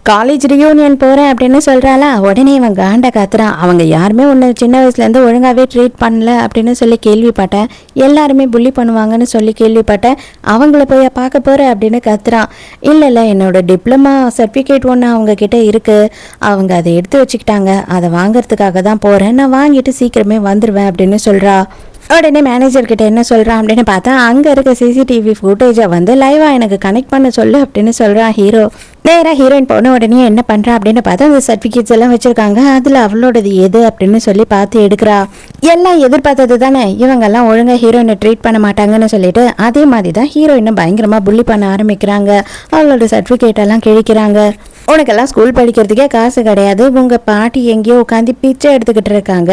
காலேஜ் ரியூனியன் போகிறேன் அப்படின்னு சொல்கிறாளா. உடனே இவன் காண்டை காத்துறான். அவங்க யாருமே ஒன்று சின்ன வயசுலேருந்து ஒழுங்காகவே ட்ரீட் பண்ணல அப்படின்னு சொல்லி கேள்விப்பட்டேன், எல்லாருமே புள்ளி பண்ணுவாங்கன்னு சொல்லி கேள்விப்பட்டேன், அவங்கள போய் பார்க்க போகிறேன் அப்படின்னு கத்துறான். இல்லை என்னோட டிப்ளமா சர்டிஃபிகேட் ஒன்று அவங்கக்கிட்ட இருக்குது, அவங்க அதை எடுத்து வச்சுக்கிட்டாங்க, அதை வாங்கிறதுக்காக தான் போகிறேன், நான் வாங்கிட்டு சீக்கிரமே வந்துடுவேன் அப்படின்னு சொல்கிறா. உடனே மேனேஜர்கிட்ட என்ன சொல்கிறான் அப்படின்னு பார்த்தா அங்கே இருக்க சிசிடிவி ஃபுட்டேஜை வந்து லைவாக எனக்கு கனெக்ட் பண்ண சொல்லு அப்படின்னு சொல்கிறான் ஹீரோ. நேராக ஹீரோயின் போன உடனே என்ன பண்ணுறா அப்படின்னு பார்த்தா அந்த சர்டிஃபிகேட்ஸ் எல்லாம் வச்சுருக்காங்க. அதில் அவளோடது எது அப்படின்னு சொல்லி பார்த்து எடுக்கிறா. எல்லாம் எதிர்பார்த்தது தானே, இவங்கெல்லாம் ஒழுங்காக ஹீரோயினை ட்ரீட் பண்ண மாட்டாங்கன்னு சொல்லிட்டு அதே மாதிரி தான் ஹீரோயினை பயங்கரமாக புள்ளி பண்ண ஆரம்பிக்கிறாங்க. அவளோட சர்டிஃபிகேட் எல்லாம் கிழிக்கிறாங்க. உனக்கெல்லாம் ஸ்கூல் படிக்கிறதுக்கே காசு கிடையாது, உங்கள் பாட்டி எங்கேயோ உட்காந்து பிச்சை எடுத்துக்கிட்டு இருக்காங்க,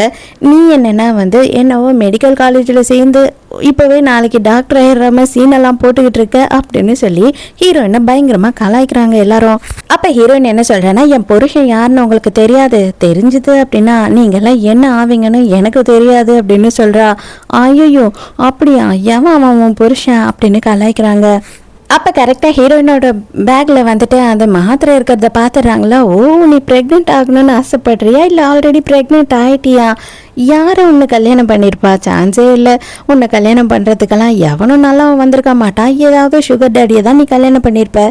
நீ என்னென்னா வந்து என்னவோ மெடிக்கல் காலேஜில் சேர்ந்து இப்போவே நாளைக்கு டாக்டர் ஆயிடுறாம சீனெல்லாம் போட்டுக்கிட்டு இருக்க அப்படின்னு சொல்லி ஹீரோயினை பயங்கரமாக கலாய்க்கிறாங்க எல்லாரும். அப்போ ஹீரோயின் என்ன சொல்கிறேன்னா, என் புருஷன் யாருன்னு உங்களுக்கு தெரியாது, தெரிஞ்சுது அப்படின்னா நீங்கள்லாம் என்ன ஆவீங்கன்னு எனக்கு தெரியாது அப்படின்னு சொல்கிறா. ஐயோ அப்படியா, எவன் அவன் புருஷன் அப்படின்னு கலாய்க்கிறாங்க. அப்போ கரெக்டாக ஹீரோயினோட பேக்கில் வந்துட்டு அந்த மாத்திரை இருக்கிறத பார்த்துடுறாங்களா. ஓ, நீ ப்ரெக்னென்ட் ஆகணும்னு ஆசைப்படுறியா இல்லை ஆல்ரெடி ப்ரெக்னென்ட் ஆகிட்டியா, யாரும் உன்னை கல்யாணம் பண்ணியிருப்பா, சான்ஸே இல்லை, உன்னை கல்யாணம் பண்ணுறதுக்கெல்லாம் எவனும் நல்லா வந்திருக்க மாட்டான், ஏதாவது சுகர் டேடியை தான் நீ கல்யாணம் பண்ணியிருப்ப,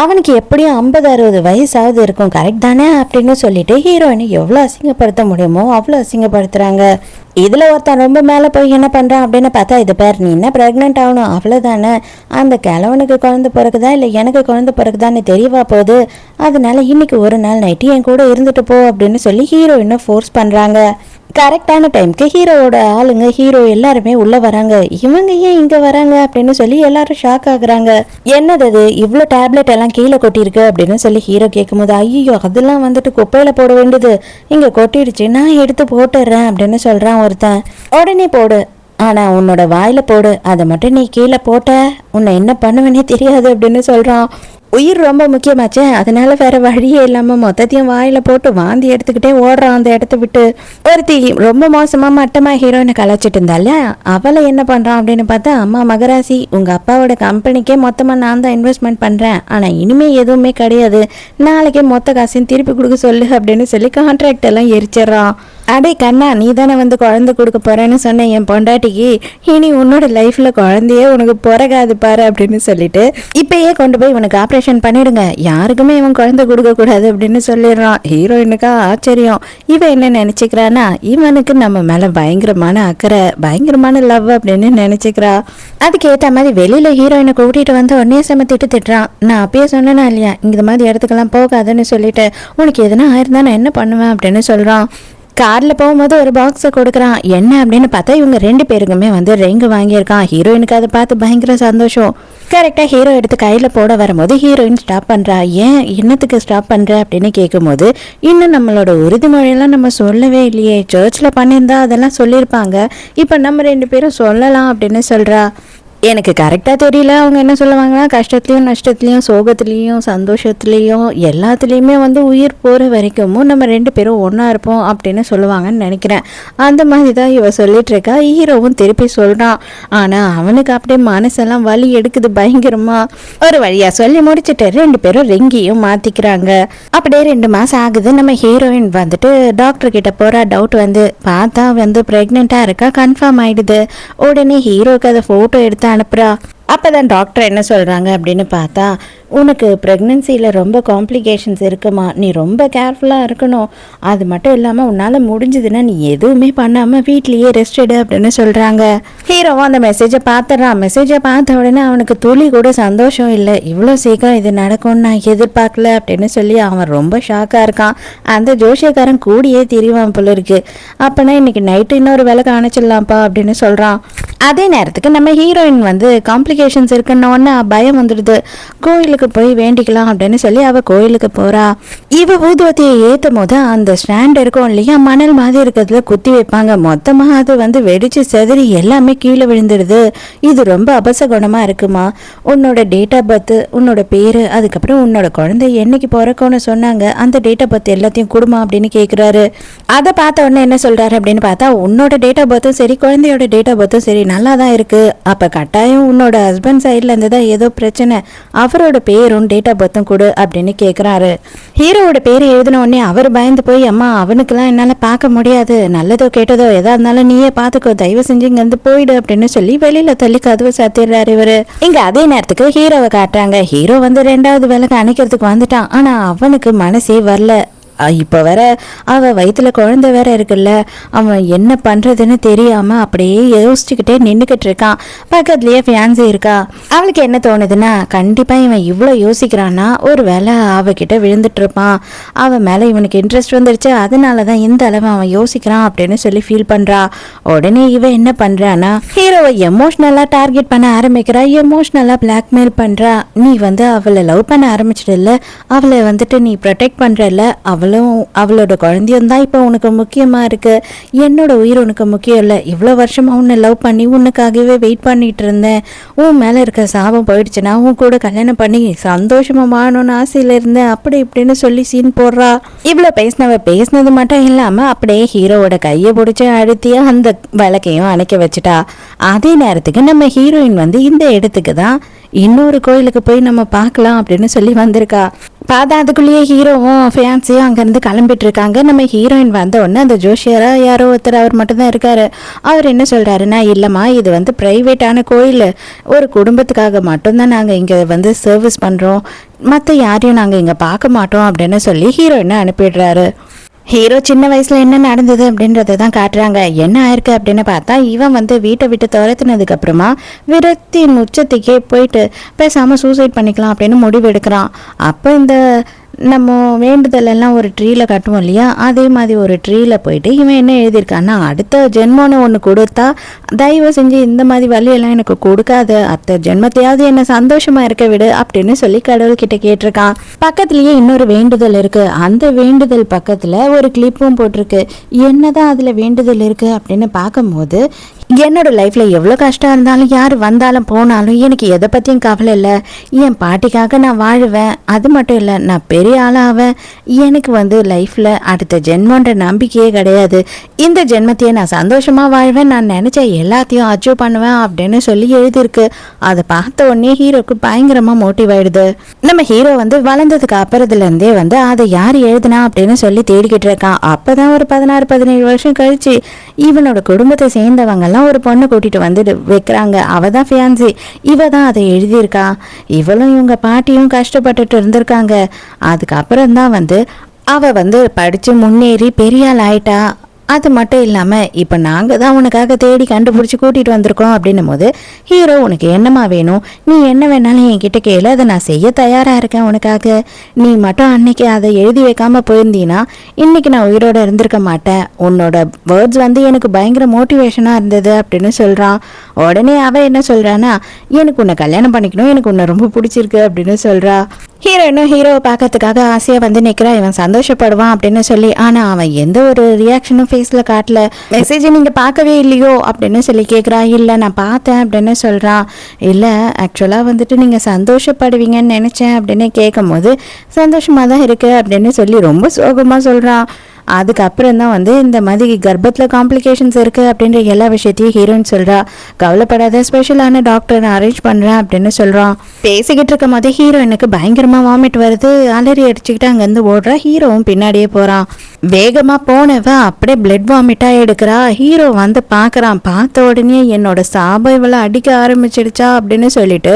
அவனுக்கு எப்படியும் 50-60 வயசாவது இருக்கும், கரெக்ட் தானே அப்படின்னு சொல்லிட்டு ஹீரோயினை எவ்வளோ அசிங்கப்படுத்த முடியுமோ அவ்வளோ அசிங்கப்படுத்துகிறாங்க. இதில் ஒருத்தன் ரொம்ப மேலே போய் என்ன பண்ணுறான் அப்படின்னு பார்த்தா, இது பேர் நீ என்ன ப்ரெக்னென்ட் ஆகணும் அவ்வளோதானே, அந்த கிழவனுக்கு குழந்தை பிறகுதா இல்லை எனக்கு குழந்தை பிறகுதான்னு தெரியவா போகுது, அதனால இன்னைக்கு ஒரு நாள் நைட்டு என் கூட இருந்துட்டு போ அப்படின்னு சொல்லி ஹீரோயினை ஃபோர்ஸ் பண்ணுறாங்க. கரெக்டான டைமுக்கு ஹீரோவோட ஆளுங்க ஹீரோ எல்லாருமே உள்ளே வராங்க. இவங்க ஏன் இங்கே வராங்க அப்படின்னு சொல்லி எல்லாரும் ஷாக் ஆகுறாங்க. என்னது அது இவ்வளோ டேப்லெட் எல்லாம் கீழே கொட்டியிருக்கு அப்படின்னு சொல்லி ஹீரோ கேட்கும்போது, ஐயோ அதெல்லாம் வந்துட்டு குப்பையில் போட வேண்டியது, இங்கே கொட்டிடுச்சு, நான் எடுத்து போட்டுடுறேன் அப்படின்னு சொல்கிறான் ஒருத்தன். உடனே போடு, ஆனால் உன்னோட வாயில் போடு, அதை மட்டும் நீ கீழே போட்ட உன்னை என்ன பண்ணுவேன்னே தெரியாது அப்படின்னு சொல்கிறான். உயிர் ரொம்ப முக்கியமாச்சே, அதனால வேற வழியே இல்லாமல் மொத்தத்தையும் வாயில் போட்டு வாந்தி எடுத்துக்கிட்டே ஓடுறான் அந்த இடத்த விட்டு. ஒருத்தி ரொம்ப மோசமாக மட்டமாக ஹீரோயினை கலாச்சிட்டு இருந்தால, அவளை என்ன பண்ணுறான் அப்படின்னு பார்த்தா, அம்மா மகராசி, உங்கள் அப்பாவோட கம்பெனிக்கே மொத்தமாக நான் தான் இன்வெஸ்ட்மெண்ட் பண்ணுறேன், ஆனால் இனிமேல் எதுவுமே கிடையாது, நாளைக்கே மொத்த காசையும் திருப்பி கொடுக்க சொல்லு அப்படின்னு சொல்லி கான்ட்ராக்ட் எல்லாம் எரிச்சிட்றான். அடே கண்ணா, நீ தானே வந்து குழந்தை கொடுக்க போறேன்னு சொன்னேன் என் பொண்டாட்டிக்கு, இனி உன்னோட லைஃப்ல குழந்தையே உனக்கு பிறகாது பாரு அப்படின்னு சொல்லிட்டு இப்பயே கொண்டு போய் உனக்கு ஆப்ரேஷன் பண்ணிடுங்க, யாருக்குமே இவன் குழந்தை கொடுக்க கூடாது அப்படின்னு சொல்லிடுறான். ஹீரோயினுக்கா ஆச்சரியம். இவன் என்ன நினைச்சுக்கிறானா, இவனுக்கு நம்ம மேல பயங்கரமான அக்கறை, பயங்கரமான லவ் அப்படின்னு நினைச்சுக்கிறா. அதுக்கு ஏற்ற மாதிரி வெளியில ஹீரோயினை கூட்டிட்டு வந்து உடனே சமத்திட்டு திட்டுறான். நான் அப்பயே சொன்னேனா இல்லையா, இந்த மாதிரி இடத்துக்கெல்லாம் போகாதுன்னு சொல்லிட்டு, உனக்கு எதுனா ஆயிருந்தா நான் என்ன பண்ணுவேன் அப்படின்னு சொல்றான். காரில் போகும்போது ஒரு பாக்ஸை கொடுக்குறான். என்ன அப்படின்னு பார்த்தா இவங்க 2 பேருக்குமே வந்து ரிங் வாங்கியிருக்கான். ஹீரோயினுக்கு அதை பார்த்து பயங்கர சந்தோஷம். கரெக்டாக ஹீரோ எடுத்து கையில் போட வரும்போது ஹீரோயின் ஸ்டாப் பண்ணுறா. ஏன் என்னத்துக்கு ஸ்டாப் பண்ணுற அப்படின்னு கேட்கும்போது, இன்னும் நம்மளோட உறுதிமொழியெல்லாம் நம்ம சொல்லவே இல்லையே, சர்ச்சில் பண்ணியிருந்தா அதெல்லாம் சொல்லியிருப்பாங்க, இப்போ நம்ம 2 பேரும் சொல்லலாம் அப்படின்னு சொல்கிறா. எனக்கு கரெக்டாக தெரியல. அவங்க என்ன சொல்லுவாங்கன்னா, கஷ்டத்துலேயும் நஷ்டத்துலேயும் சோகத்துலேயும் சந்தோஷத்துலேயும் எல்லாத்துலேயுமே வந்து உயிர் போகிற வரைக்கும் நம்ம 2 பேரும் ஒன்றா இருப்போம் அப்படின்னு சொல்லுவாங்கன்னு நினைக்கிறேன். அந்த மாதிரி தான் இவ சொல்லிட்டு இருக்கா. ஹீரோவும் திருப்பி சொல்கிறான். ஆனால் அவனுக்கு அப்படியே மனசெல்லாம் வலி எடுக்குது பயங்கரமாக. ஒரு வழியாக சொல்லி முடிச்சுட்டு 2 பேரும் ரிங்கியும் மாற்றிக்கிறாங்க. அப்படியே 2 மாதம் ஆகுது. நம்ம ஹீரோயின் வந்துட்டு டாக்டர் கிட்ட போகிறா. டவுட் வந்து பார்த்தா வந்து ப்ரெக்னெண்ட்டாக இருக்கா, கன்ஃபார்ம் ஆகிடுது. உடனே ஹீரோக்கு அதை ஃபோட்டோ எடுத்து அனுப்புகிறா. அப்போ தான் டாக்டர் என்ன சொல்கிறாங்க அப்படின்னு பார்த்தா, உனக்கு ப்ரெக்னென்சியில் ரொம்ப காம்ப்ளிகேஷன்ஸ் இருக்குமா, நீ ரொம்ப கேர்ஃபுல்லாக இருக்கணும். அது மட்டும் இல்லாமல் உன்னால் முடிஞ்சதுன்னா நீ எதுவுமே பண்ணாமல் வீட்லேயே ரெஸ்ட் எடு அப்படின்னு சொல்கிறாங்க. ஹீரோவும் அந்த மெசேஜை பார்த்துட்றான். மெசேஜை பார்த்த உடனே அவனுக்கு துளி கூட சந்தோஷம் இல்லை. இவ்வளோ சீக்கிரம் இது நடக்கும்னு நான் எதிர்பார்க்கல அப்படின்னு சொல்லி அவன் ரொம்ப ஷாக்காக இருக்கான். அந்த ஜோஷியக்காரன் கூடியே திரிவான் போல இருக்கு. அப்போனா இன்னைக்கு நைட்டு இன்னொரு வேலை காணிச்சிடலாம்ப்பா அப்படின்னு சொல்கிறான். அதே நேரத்துக்கு நம்ம ஹீரோயின் வந்து காம்ப்ளிகேஷன்ஸ் இருக்குன்னொன்னே பயம் வந்துடுது. கோயிலுக்கு போய் வேண்டிக்கலாம் அப்படின்னு சொல்லி அவள் கோயிலுக்கு போகிறா. இவ ஊதுவத்தியை ஏற்றும் போது அந்த ஸ்டாண்ட் இருக்கும் இல்லையா, மணல் மாதிரி இருக்கிறதுல குத்தி வைப்பாங்க. மொத்தமாக அது வந்து வெடிச்சு செதறி எல்லாமே கீழே விழுந்துடுது. இது ரொம்ப அபசகுணமாக இருக்குமா. உன்னோட டேட் ஆஃப் பர்த், உன்னோட பேர், அதுக்கப்புறம் உன்னோட குழந்தை என்னைக்கு பிறக்கும்னு சொன்னாங்க, அந்த டேட் ஆஃப் பர்த் எல்லாத்தையும் கொடுமா அப்படின்னு கேட்குறாரு. அதை பார்த்த உடனே என்ன சொல்கிறாரு அப்படின்னு பார்த்தா, உன்னோட டேட் ஆஃப் பர்த்தும் சரி குழந்தையோட டேட் ஆஃப் பர்த்தும் சரி நல்லா தான் இருக்குது. அப்போ கட்டாயம் உன்னோட ஹஸ்பண்ட் சைடில் இருந்து தான் ஏதோ பிரச்சனை. அவரோட பேரும் டேட் ஆஃப் பர்த்தும் கொடு அப்படின்னு கேட்குறாரு. ஹீரோவோட பேர் எழுதின உடனே அவர் பயந்து போய், அம்மா அவனுக்கெல்லாம் என்னால் பார்க்க முடியாது, நல்லதோ கேட்டதோ எதா இருந்தாலும் நீயே பார்த்துக்கோ, தயவு செஞ்சு இங்கேருந்து போயிடு அப்படின்னு சொல்லி வெளியில் தள்ளி கதவை சாத்திடுறாரு இவர். இங்கே அதே நேரத்துக்கு ஹீரோவை காட்டுறாங்க. ஹீரோ வந்து 2வது விளக்கு அணைக்கிறதுக்கு வந்துட்டான். ஆனால் அவனுக்கு மனசே வரல. இப்போ வேற அவள் வயிற்றுல குழந்தை வேற இருக்குல்ல, அவன் என்ன பண்ணுறதுன்னு தெரியாமல் அப்படியே யோசிச்சுக்கிட்டே நின்றுக்கிட்டு இருக்கான். பக்கத்துலேயே ஃபியான்சி இருக்கா. அவளுக்கு என்ன தோணுதுன்னா, கண்டிப்பாக இவன் இவ்வளோ யோசிக்கிறான்னா ஒரு வேளை அவகிட்ட விழுந்துட்டு இருப்பான், அவன் மேலே இவனுக்கு இன்ட்ரெஸ்ட் வந்துருச்சு, அதனால தான் இந்த அளவு அவன் யோசிக்கிறான் அப்படின்னு சொல்லி ஃபீல் பண்ணுறா. உடனே இவன் என்ன பண்ணுறான்னா, ஹீரோவை எமோஷ்னலாக டார்கெட் பண்ண ஆரம்பிக்கிறா, எமோஷ்னலாக பிளாக்மெயில் பண்ணுறா. நீ வந்து அவளை லவ் பண்ண ஆரம்பிச்சிடல, அவளை வந்துட்டு நீ ப்ரொடெக்ட் பண்ணுறல, அவளோட குழந்தையும் தான் இப்போ உனக்கு முக்கியமாக இருக்கு, என்னோட உயிர் உனக்கு முக்கியம் இல்லை. இவ்வளோ வருஷமாக உன்னை லவ் பண்ணி உனக்காகவே வெயிட் பண்ணிட்டு இருந்தேன். உன் மேலே இருக்க சாபம் போயிடுச்சுன்னா உன் கூட கல்யாணம் பண்ணி சந்தோஷமாக வாழணும்னு ஆசையில் இருந்தேன் அப்படி இப்படின்னு சொல்லி சீன் போடுறா. இவ்வளோ பேசினது மட்டும் இல்லாமல் அப்படியே ஹீரோவோட கையை பிடிச்சி அழுத்தியா அந்த விளக்கையும் அணைக்க வச்சுட்டா. அதே நேரத்துக்கு நம்ம ஹீரோயின் வந்து இந்த இடத்துக்கு தான் இன்னொரு கோயிலுக்கு போய் நம்ம பார்க்கலாம் அப்படின்னு சொல்லி வந்திருக்கா. பார்த்தா அதுக்குள்ளேயே ஹீரோவும் ஃபியான்சியும் அங்கேருந்து கிளம்பிட்டு இருக்காங்க. நம்ம ஹீரோயின் வந்த உடனே அந்த ஜோஷியரா யாரோ ஒருத்தர், அவர் மட்டும்தான் இருக்காரு. அவர் என்ன சொல்கிறாருன்னா, இல்லைம்மா இது வந்து ப்ரைவேட்டான கோயில், ஒரு குடும்பத்துக்காக மட்டும்தான் நாங்கள் இங்கே வந்து சர்வீஸ் பண்ணுறோம், மற்ற யாரையும் நாங்கள் இங்கே பார்க்க மாட்டோம் அப்படின்னு சொல்லி ஹீரோயினை அனுப்பிடுறாரு. ஹீரோ சின்ன வயசில் என்ன நடந்தது அப்படின்றத தான் காட்டுறாங்க. என்ன ஆயிருக்கு அப்படின்னு பார்த்தா, இவன் வந்து வீட்டை விட்டு துரத்துனதுக்கு அப்புறமா விரக்தியின் உச்சத்துக்கே போயிட்டு பேசாமல் சூசைட் பண்ணிக்கலாம் அப்படின்னு முடிவு எடுக்கிறான். அப்போ இந்த நம்ம வேண்டுதல் எல்லாம் ஒரு ட்ரீல கட்டுவோம் இல்லையா, அதே மாதிரி ஒரு ட்ரீல போயிட்டு இவன் என்ன எழுதியிருக்கான்னா, அடுத்த ஜென்மம்னு ஒன்று கொடுத்தா தயவு செஞ்சு இந்த மாதிரி வழியெல்லாம் எனக்கு கொடுக்காது, அடுத்த ஜென்மத்தையாவது என்ன சந்தோஷமா இருக்க விடு அப்படின்னு சொல்லி கடவுள்கிட்ட கேட்டிருக்கான். பக்கத்துலயே இன்னொரு வேண்டுதல் இருக்கு. அந்த வேண்டுதல் பக்கத்துல ஒரு கிளிப்பும் போட்டிருக்கு. என்னதான் அதுல வேண்டுதல் இருக்கு அப்படின்னு பார்க்கும்போது, என்னோட லைஃப்பில் எவ்வளோ கஷ்டம் இருந்தாலும் யார் வந்தாலும் போனாலும் எனக்கு எதை பற்றியும் கவலை இல்லை, என் பாட்டிக்காக நான் வாழுவேன், அது மட்டும் இல்லை நான் பெரிய ஆளாவேன், எனக்கு வந்து லைஃப்பில் அடுத்த ஜென்மன்ற நம்பிக்கையே கிடையாது, இந்த ஜென்மத்தையே நான் சந்தோஷமாக வாழ்வேன், நான் நினச்ச எல்லாத்தையும் அச்சீவ் பண்ணுவேன் அப்படின்னு சொல்லி எழுதியிருக்கு. அதை பார்த்த உடனே ஹீரோக்கு பயங்கரமாக மோட்டிவ் ஆயிடுது. நம்ம ஹீரோ வந்து வளர்ந்ததுக்கு அப்புறத்துலேருந்தே வந்து அதை யார் எழுதுனா அப்படின்னு சொல்லி தேடிக்கிட்டு இருக்கான். அப்போ தான் ஒரு 16-17 வருஷம் கழிச்சு இவனோட குடும்பத்தை சேர்ந்தவங்கெல்லாம் ஒரு பொண்ணை கூட்டிட்டு வந்து வைக்கிறாங்க. அவ தான் ஃபியான்சி. இவ தான் அதை எழுதியிருக்கா. இவளும் இவங்க பாட்டியும் கஷ்டப்பட்டுட்டு இருந்திருக்காங்க. அதுக்கப்புறம் தான் வந்து அவ வந்து படிச்சு முன்னேறி பெரிய ஆள் ஆயிட்டா. அது மட்டும் இல்லாமல் இப்போ நாங்கள் தான் உனக்காக தேடி கண்டுபிடிச்சி கூட்டிகிட்டு வந்திருக்கோம் அப்படின்னும் போது, ஹீரோ உனக்கு என்னம்மா வேணும், நீ என்ன வேணாலும் என்கிட்ட கேளு, அதை நான் செய்ய தயாராக இருக்கேன் உனக்காக, நீ மட்டும் அன்னைக்கு அதை எழுதி வைக்காமல் போயிருந்தீன்னா இன்னைக்கு நான் உயிரோட இருந்திருக்க மாட்டேன், உன்னோட வேர்ட்ஸ் வந்து எனக்கு பயங்கர மோட்டிவேஷனாக இருந்தது அப்படின்னு சொல்கிறான். உடனே அவள் என்ன சொல்கிறான்னா, எனக்கு உன்னை கல்யாணம் பண்ணிக்கணும், எனக்கு உன்னை ரொம்ப பிடிச்சிருக்கு அப்படின்னு சொல்கிறா. ஹீரோயினும் ஹீரோவை பார்க்கறதுக்காக ஆசையாக வந்து நிற்கிறா, இவன் சந்தோஷப்படுவான் அப்படின்னு சொல்லி. ஆனால் அவன் எந்த ஒரு ரியாக்ஷனும் ஃபேஸில் காட்டல. மெசேஜ் நீங்கள் பார்க்கவே இல்லையோ அப்படின்னு சொல்லி கேட்குறா. இல்லை நான் பார்த்தேன் அப்படின்னு சொல்கிறான். இல்லை ஆக்சுவலாக வந்துட்டு நீங்கள் சந்தோஷப்படுவீங்கன்னு நினச்சேன் அப்படின்னு கேட்கும் போது சந்தோஷமாக தான் இருக்கு அப்படின்னு சொல்லி ரொம்ப சோகமாக சொல்கிறான். அதுக்கப்புறம் தான் வந்து இந்த மாதிரி கர்ப்பத்தில் காம்ப்ளிகேஷன்ஸ் இருக்குது அப்படின்ற எல்லா விஷயத்தையும் ஹீரோயின் சொல்கிறா. கவலைப்படாத, ஸ்பெஷலான டாக்டர் நான் அரேஞ்ச் பண்ணுறேன் அப்படின்னு சொல்கிறான். பேசிக்கிட்டு இருக்கும் போது ஹீரோயினுக்கு பயங்கரமாக வாமிட் வருது. அலறி அடிச்சுக்கிட்டு அங்கேருந்து ஓடுறா. ஹீரோவும் பின்னாடியே போகிறான். வேகமாக போனவ அப்படியே பிளட் வாமிட்டாக எடுக்கிறா. ஹீரோ வந்து பார்க்குறான். பார்த்த உடனே என்னோட சாபம் இவளை அடிக்க ஆரம்பிச்சிடுச்சா அப்படின்னு சொல்லிட்டு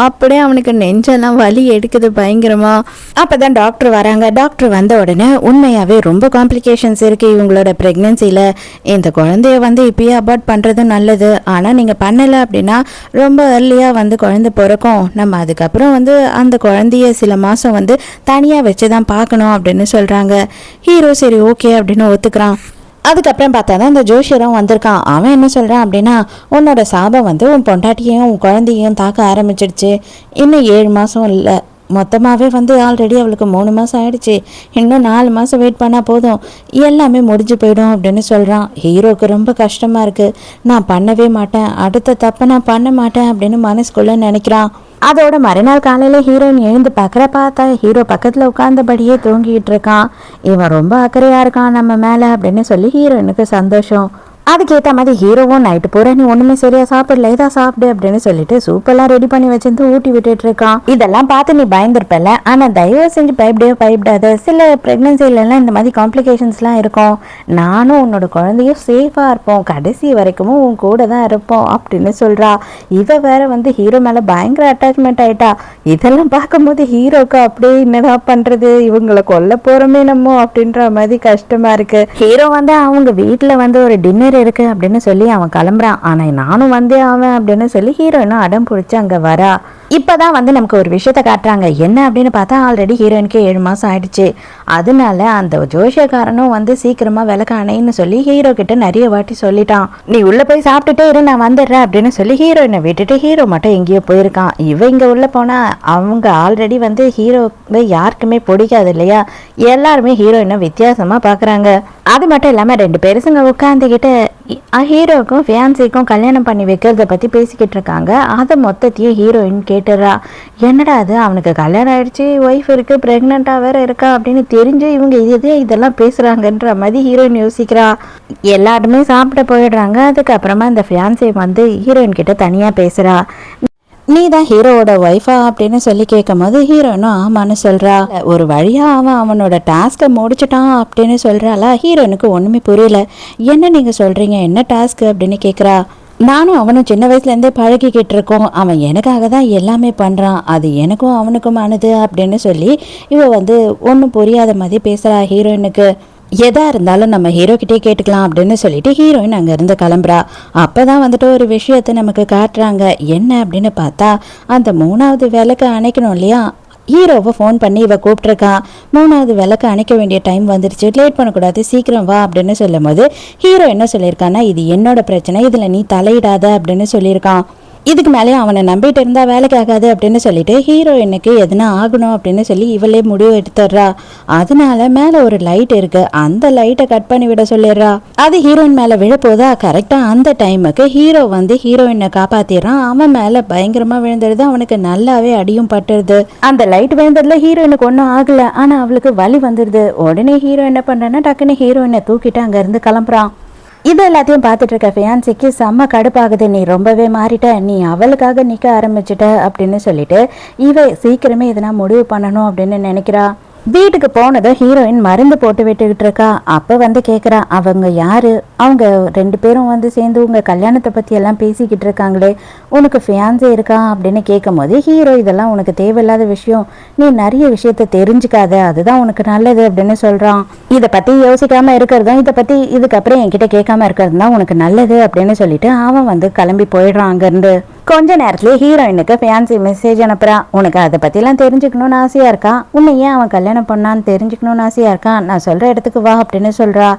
அப்படியே அவனுக்கு நெஞ்செல்லாம் வலி எடுக்குது பயங்கரமா. அப்பதான் டாக்டர் வராங்க. டாக்டர் வந்த உடனே உண்மையாவே ரொம்ப காம்ப்ளிகேஷன்ஸ் இருக்கு இவங்களோட பிரெக்னன்சில. இந்த குழந்தைய வந்து இப்பயே அபார்ட் பண்றது நல்லது. ஆனா நீங்க பண்ணல அப்படின்னா ரொம்ப ஏர்லியா வந்து குழந்தை பிறக்கும். நம்ம அதுக்கப்புறம் வந்து அந்த குழந்தைய சில மாசம் வந்து தனியா வச்சுதான் பார்க்கணும் அப்படின்னு சொல்றாங்க. ஹீரோ சரி ஓகே அப்படின்னு ஒத்துக்கிறான். அதுக்கப்புறம் பார்த்தா தான் இந்த ஜோஷியரும் வந்திருக்கான். அவன் என்ன சொல்கிறான் அப்படின்னா, உன்னோட சாபம் வந்து உன் பொண்டாட்டியையும் உன் குழந்தையும் தாக்க ஆரம்பிச்சிடுச்சு. இன்னும் 7 மாதம் இல்லை, மொத்தமாகவே வந்து ஆல்ரெடி அவளுக்கு 3 மாதம் ஆயிடுச்சு. இன்னும் 4 மாதம் வெயிட் பண்ணால் போதும், எல்லாமே முடிஞ்சு போயிடும் அப்படின்னு சொல்கிறான். ஹீரோவுக்கு ரொம்ப கஷ்டமாக இருக்குது. நான் பண்ணவே மாட்டேன், அடுத்த தப்பை நான் பண்ண மாட்டேன் அப்படின்னு மனசுக்குள்ளே நினைக்கிறான். அதோட மறுநாள் காலையில் ஹீரோயின் எழுந்து பார்த்தா ஹீரோ பக்கத்தில் உட்கார்ந்தபடியே தூங்கிட்டு இருக்கான். இவன் ரொம்ப அக்கறையாக இருக்கான் நம்ம மேலே அப்படின்னு சொல்லி ஹீரோயினுக்கு சந்தோஷம். அதுக்கேற்ற மாதிரி ஹீரோவும் நைட்டு பூரா நீ ஒன்றுமே சரியா சாப்பிடல, இதான் சாப்பிடு அப்படின்னு சொல்லிட்டு சூப்பெல்லாம் ரெடி பண்ணி வச்சிருந்து ஊட்டி விட்டுட்டு இருக்கான். இதெல்லாம் பார்த்து நீ பயந்துருப்பல. ஆனால் தயவு செஞ்சு பயப்படாத. சில ப்ரெக்னன்சிலலாம் இந்த மாதிரி காம்ப்ளிகேஷன்ஸ்லாம் இருக்கும். நானும் உன்னோட குழந்தையும் சேஃபாக இருப்போம், கடைசி வரைக்கும் உன் கூட தான் இருப்போம் அப்படின்னு சொல்கிறா. இவ வேற வந்து ஹீரோ மேலே பயங்கர அட்டாச்மெண்ட் ஆயிட்டா. இதெல்லாம் பார்க்கும்போது ஹீரோக்கு அப்படியே என்னதான் பண்ணுறது, இவங்களை கொல்ல போகிறோமே நம்ம அப்படின்ற மாதிரி கஷ்டமாக இருக்கு. ஹீரோ வந்து அவங்க வீட்டில் வந்து ஒரு டின்னர் இருக்கு அப்படின்னு சொல்லி அவன் கிளம்புறான். ஆனா நானும் வந்தே ஆவேன் அப்படின்னு சொல்லி ஹீரோயினும் அடம் பிடிச்சி அங்க வரா. இப்பதான் வந்து நமக்கு ஒரு விஷயத்த காட்டுறாங்க. என்ன அப்படின்னு பார்த்தா ஆல்ரெடி ஹீரோயினுக்கு 7 மாசம் ஆயிடுச்சு. அதனால அந்த ஜோஷியக்காரனும் வந்து சீக்கிரமா விளக்க அணைன்னு சொல்லி ஹீரோ கிட்ட நிறைய வாட்டி சொல்லிட்டான். நீ உள்ள போய் சாப்பிட்டுட்டே இரு, நான் வந்துடுறேன் அப்படின்னு சொல்லி ஹீரோயினை விட்டுட்டு ஹீரோ மட்டும் எங்கேயோ போயிருக்கான். இவ இங்க உள்ள போனா அவங்க ஆல்ரெடி வந்து ஹீரோவை யாருக்குமே பிடிக்காது இல்லையா, எல்லாருமே ஹீரோயினை வித்தியாசமா பாக்குறாங்க. அது மட்டும் இல்லாம 2 பேருங்க உட்காந்துக்கிட்டு ஹீரோக்கும் ஃபியான்சிக்கும் கல்யாணம் பண்ணி வைக்கிறத பத்தி பேசிக்கிட்டு இருக்காங்க. அதை மொத்தத்தையும் ஹீரோயின் கேட்டுறா. என்னடா அது, அவனுக்கு கல்யாணம் ஆயிடுச்சு, ஒய்ஃப் இருக்கு, பிரெக்னெண்டா வேற இருக்கா அப்படின்னு தெரிஞ்சு இவங்க இதெல்லாம் பேசுறாங்கன்ற மாதிரி ஹீரோயின் யோசிக்கிறா. எல்லாருமே சாப்பிட போயிடுறாங்க. அதுக்கப்புறமா இந்த ஃபியான்சி வந்து ஹீரோயின் கிட்ட தனியா பேசுறா. நீ தான் ஹீரோவோட ஒய்ஃபா அப்படின்னு சொல்லி கேட்கும் போது ஹீரோயினும் ஆமான்னு சொல்றா. ஒரு வழியா அவனோட டாஸ்கை முடிச்சுட்டான் அப்படின்னு சொல்றாளா. ஹீரோயினுக்கு ஒண்ணுமே புரியல. என்ன நீங்க சொல்றீங்க, என்ன டாஸ்க் அப்படின்னு கேட்குறா. நானும் அவனும் சின்ன வயசுலேருந்தே பழகிக்கிட்டு இருக்கோம், அவன் எனக்காக தான் எல்லாமே பண்ணுறான், அது எனக்கும் அவனுக்குமானது அப்படின்னு சொல்லி இவ வந்து ஒன்றும் புரியாத மாதிரி பேசுகிறா. ஹீரோயினுக்கு எதா இருந்தாலும் நம்ம ஹீரோ கிட்டே கேட்டுக்கலாம் அப்படின்னு சொல்லிட்டு ஹீரோயின் அங்கேருந்து கிளம்புறா. அப்போ தான் வந்துட்டு ஒரு விஷயத்தை நமக்கு காட்டுறாங்க. என்ன அப்படின்னு பார்த்தா அந்த 3வது விளக்கு அணைக்கணும் இல்லையா, ஹீரோவை ஃபோன் பண்ணி இவ கூப்பிட்ருக்கா. 3வது விளக்கு அணைக்க வேண்டிய டைம் வந்துருச்சு, லேட் பண்ணக்கூடாது, சீக்கிரம் வா அப்படின்னு சொல்லும் போது ஹீரோ என்ன சொல்லியிருக்கான்னா, இது என்னோட பிரச்சனை, இதில் நீ தலையிடாத அப்படின்னு சொல்லியிருக்கான். இதுக்கு மேலே அவனை நம்பிட்டு இருந்தா வேலைக்கு ஆகாது அப்படின்னு சொல்லிட்டு ஹீரோயினுக்கு எதுனா ஆகணும் அப்படின்னு சொல்லி இவளே முடிவு எடுத்துடுறா. அதனால மேல ஒரு லைட் இருக்கு, அந்த லைட்டை கட் பண்ணி விட சொல்லிடுறா. அது ஹீரோயின் மேல விழப்போதா. கரெக்டா அந்த டைமுக்கு ஹீரோ வந்து ஹீரோயினை காப்பாத்திடுறான். அவன் மேல பயங்கரமா விழுந்துடுது, அவனுக்கு நல்லாவே அடியும் பட்டுருது. அந்த லைட் விழுந்ததுல ஹீரோயினுக்கு ஒன்றும் ஆகல, ஆனா அவளுக்கு வலி வந்துடுது. உடனே ஹீரோ என்ன பண்றான்னா டக்குன்னு ஹீரோயினை தூக்கிட்டு அங்க இருந்து கிளம்புறான். இது எல்லாத்தையும் பார்த்துட்டு இருக்க ஃபியான்சிக்கு செம்ம கடுப்பாகுது. நீ ரொம்பவே மாறிட்ட, நீ அவளுக்காக நிற்க ஆரம்பிச்சிட்ட அப்படின்னு சொல்லிட்டு இவ சீக்கிரமே எதனா முடிவு பண்ணணும் அப்படின்னு நினைக்கிறா. வீட்டுக்கு போனதும் ஹீரோயின் மருந்து போட்டு விட்டுக்கிட்டு இருக்கா. அப்போ வந்து கேட்குறா, அவங்க யாரு, அவங்க 2 பேரும் வந்து சேர்ந்து உங்கள் கல்யாணத்தை பற்றி எல்லாம் பேசிக்கிட்டு இருக்காங்களே, உனக்கு ஃபியான்ஸே இருக்கா அப்படின்னு கேட்கும் போது ஹீரோ இதெல்லாம் உனக்கு தேவையில்லாத விஷயம், நீ நிறைய விஷயத்த தெரிஞ்சுக்காத, அதுதான் உனக்கு நல்லது அப்படின்னு சொல்கிறான். இதை பற்றி யோசிக்காமல் இருக்கிறதும் இதை பற்றி இதுக்கப்புறம் என்கிட்ட கேட்காம இருக்கிறது தான் உனக்கு நல்லது அப்படின்னு சொல்லிட்டு அவன் வந்து கிளம்பி போயிடுறான் அங்கேருந்து. கொஞ்ச நேரத்துலேயே ஹீரோயினுக்கு ஃபியான்சி மெசேஜ் அனுப்புறான். உனக்கு அதை பற்றிலாம் தெரிஞ்சுக்கணும்னு ஆசையாக இருக்கான், உன்னை ஏன் அவன் கல்யாணம் பண்ணான்னு தெரிஞ்சுக்கணும்னு ஆசையாக இருக்கான், நான் சொல்கிற இடத்துக்கு வா அப்படின்னு சொல்கிறா.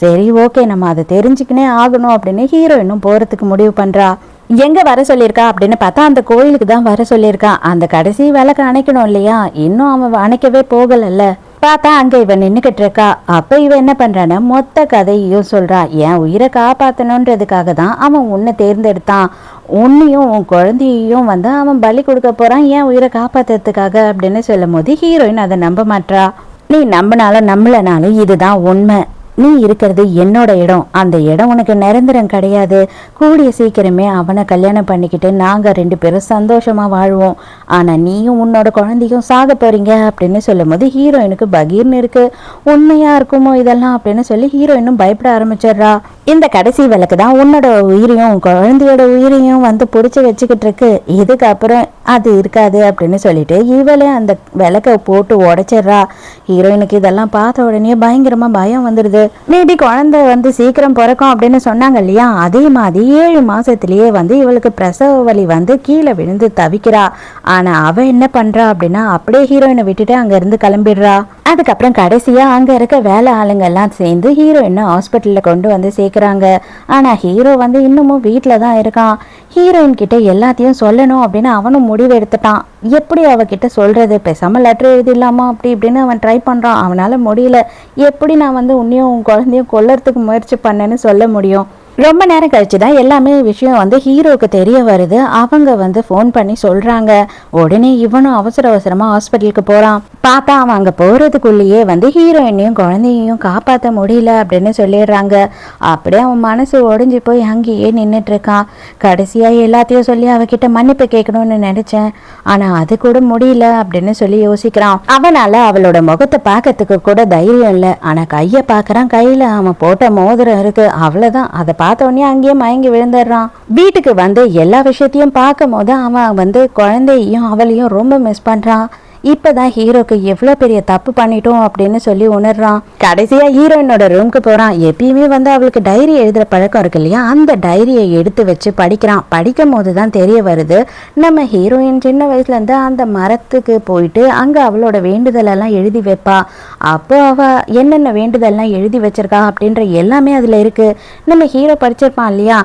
சரி ஓகே, நம்ம அதை தெரிஞ்சுக்கினே ஆகணும் அப்படின்னு ஹீரோயினும் போகிறதுக்கு முடிவு பண்ணுறா. எங்க வர சொல்லியிருக்கா அப்படின்னு பார்த்தா அந்த கோயிலுக்கு தான் வர சொல்லியிருக்கான். அந்த கடைசி விளக்கு அணைக்கணும் இல்லையா, இன்னும் அவன் அணைக்கவே போகலல்ல. பார்த்தா அங்க இவன் நின்னுக்கிட்டு இருக்கா. அப்ப இவன் என்ன பண்றான்னா மொத்த கதையையும் சொல்றா. என் உயிரை காப்பாத்தணுன்றதுக்காக தான் அவன் உன்னை தேர்ந்தெடுத்தான், உன்னையும் உன் குழந்தையையும் வந்து அவன் பலி கொடுக்க போறான் என் உயிரை காப்பாத்துறதுக்காக அப்படின்னு சொல்லும் போது ஹீரோயின் அதை நம்ப மாட்டா. நீ நம்பினாலும் நம்பலனாலும் இதுதான் உண்மை. நீ இருக்கிறது என்னோட இடம், அந்த இடம் உனக்கு நிரந்தரம் கிடையாது. கூடிய சீக்கிரமே அவனை கல்யாணம் பண்ணிக்கிட்டு நாங்கள் 2 பேரும் சந்தோஷமா வாழ்வோம். ஆனால் நீயும் உன்னோட குழந்தையும் சாக போறீங்க அப்படின்னு சொல்லும் போது ஹீரோயினுக்கு பகீர்னு இருக்கு. உண்மையா இருக்குமோ இதெல்லாம் அப்படின்னு சொல்லி ஹீரோயினும் பயப்பட ஆரம்பிச்சிடுறா. இந்த கடைசி விளக்கு தான் உன்னோட உயிரையும் குழந்தையோட உயிரையும் வந்து பிடிச்சி வச்சுக்கிட்டு இருக்கு, இதுக்கப்புறம் அது இருக்காது அப்படின்னு சொல்லிட்டு இவளே அந்த விளக்கை போட்டு உடைச்சிடுறா. ஹீரோயினுக்கு இதெல்லாம் பார்த்த உடனே பயங்கரமா பயம் வந்துடுது. மேபி குழந்தை வந்து சீக்கிரம் பிறக்கும் அப்படின்னு சொன்னாங்க இல்லையா, அதே மாதிரி 7 மாசத்திலேயே வந்து இவளுக்கு பிரசவ வலி வந்து கீழே விழுந்து தவிக்கிறா. ஆனா அவ என்ன பண்றா அப்படின்னா அப்படியே ஹீரோயினை விட்டுட்டு அங்க இருந்து கிளம்பிடுறா. அதுக்கப்புறம் கடைசியா அங்க இருக்க வேலை ஆளுங்க எல்லாம் சேர்ந்து ஹீரோயினை ஹாஸ்பிட்டல்ல கொண்டு வந்து சேர்க்குறாங்க. ஆனா ஹீரோ வந்து இன்னமும் வீட்டுல தான் இருக்கான். ஹீரோயின் கிட்ட எல்லாத்தையும் சொல்லணும் அப்படின்னு அவனும் முடிவு எடுத்துட்டான். எப்படி அவகிட்ட சொல்றது, பேசாம லெட்டர் எழுதிடலாமா அப்படி இப்படின்னு அவன் ட்ரை பண்றான். அவனால முடியல. எப்படி நான் வந்து உன்னையும் உன் குழந்தையும் கொல்லறதுக்கு முயற்சி பண்ணேன்னு சொல்ல முடியும். ரொம்ப நேரம் கழிச்சு தான் எல்லாமே விஷயம் வந்து ஹீரோவுக்கு தெரிய வருது. அவங்க வந்து ஃபோன் பண்ணி சொல்றாங்க. உடனே இவனும் அவசர அவசரமா ஹாஸ்பிட்டலுக்கு போறான். பார்த்தா அவன் அங்க போறதுக்குள்ளேயே வந்து ஹீரோயினையும் குழந்தையையும் காப்பாற்ற முடியல அப்படின்னு சொல்லிடுறாங்க. அப்படியே அவன் மனசு உடைஞ்சு போய் அங்கேயே நின்றுட்டு இருக்கான். கடைசியா எல்லாத்தையும் சொல்லி அவகிட்ட மன்னிப்பு கேட்கணும்னு நினைச்சேன், ஆனா அது கூட முடியல அப்படின்னு சொல்லி யோசிக்கிறான். அவனால அவளோட முகத்தை பார்க்கறதுக்கு கூட தைரியம் இல்லை. ஆனா கையை பார்க்கறான், கையில அவன் போட்ட மோதிரம் இருக்கு. அவ்வளவுதான், அதை பார்த்த உடனே அங்கேயே மயங்கி விழுந்துடுறான். வீட்டுக்கு வந்து எல்லா விஷயத்தையும் பார்க்கும் போது அவன் வந்து குழந்தையையும் அவளையும் ரொம்ப மிஸ் பண்றான். இப்பதான் ஹீரோக்கு எவ்வளவு பெரிய தப்பு பண்ணிட்டோம் அப்படின்னு சொல்லி உணர்றான். கடைசியா ஹீரோயினோட ரூம்க்கு போறான். எப்பயுமே வந்து அவளுக்கு டைரி எழுதுற பழக்கம் இருக்கு இல்லையா, அந்த டைரியை எடுத்து வச்சு படிக்கிறான். படிக்கும் போதுதான் தெரிய வருது நம்ம ஹீரோயின் சின்ன வயசுல இருந்து அந்த மரத்துக்கு போயிட்டு அங்க அவளோட வேண்டுதல் எல்லாம் எழுதி வைப்பா. அப்போ அவ என்னென்ன வேண்டுதல்லாம் எழுதி வச்சிருக்கா அப்படின்ற எல்லாமே அதுல இருக்கு. நம்ம ஹீரோ படிச்சிருப்பான் இல்லையா,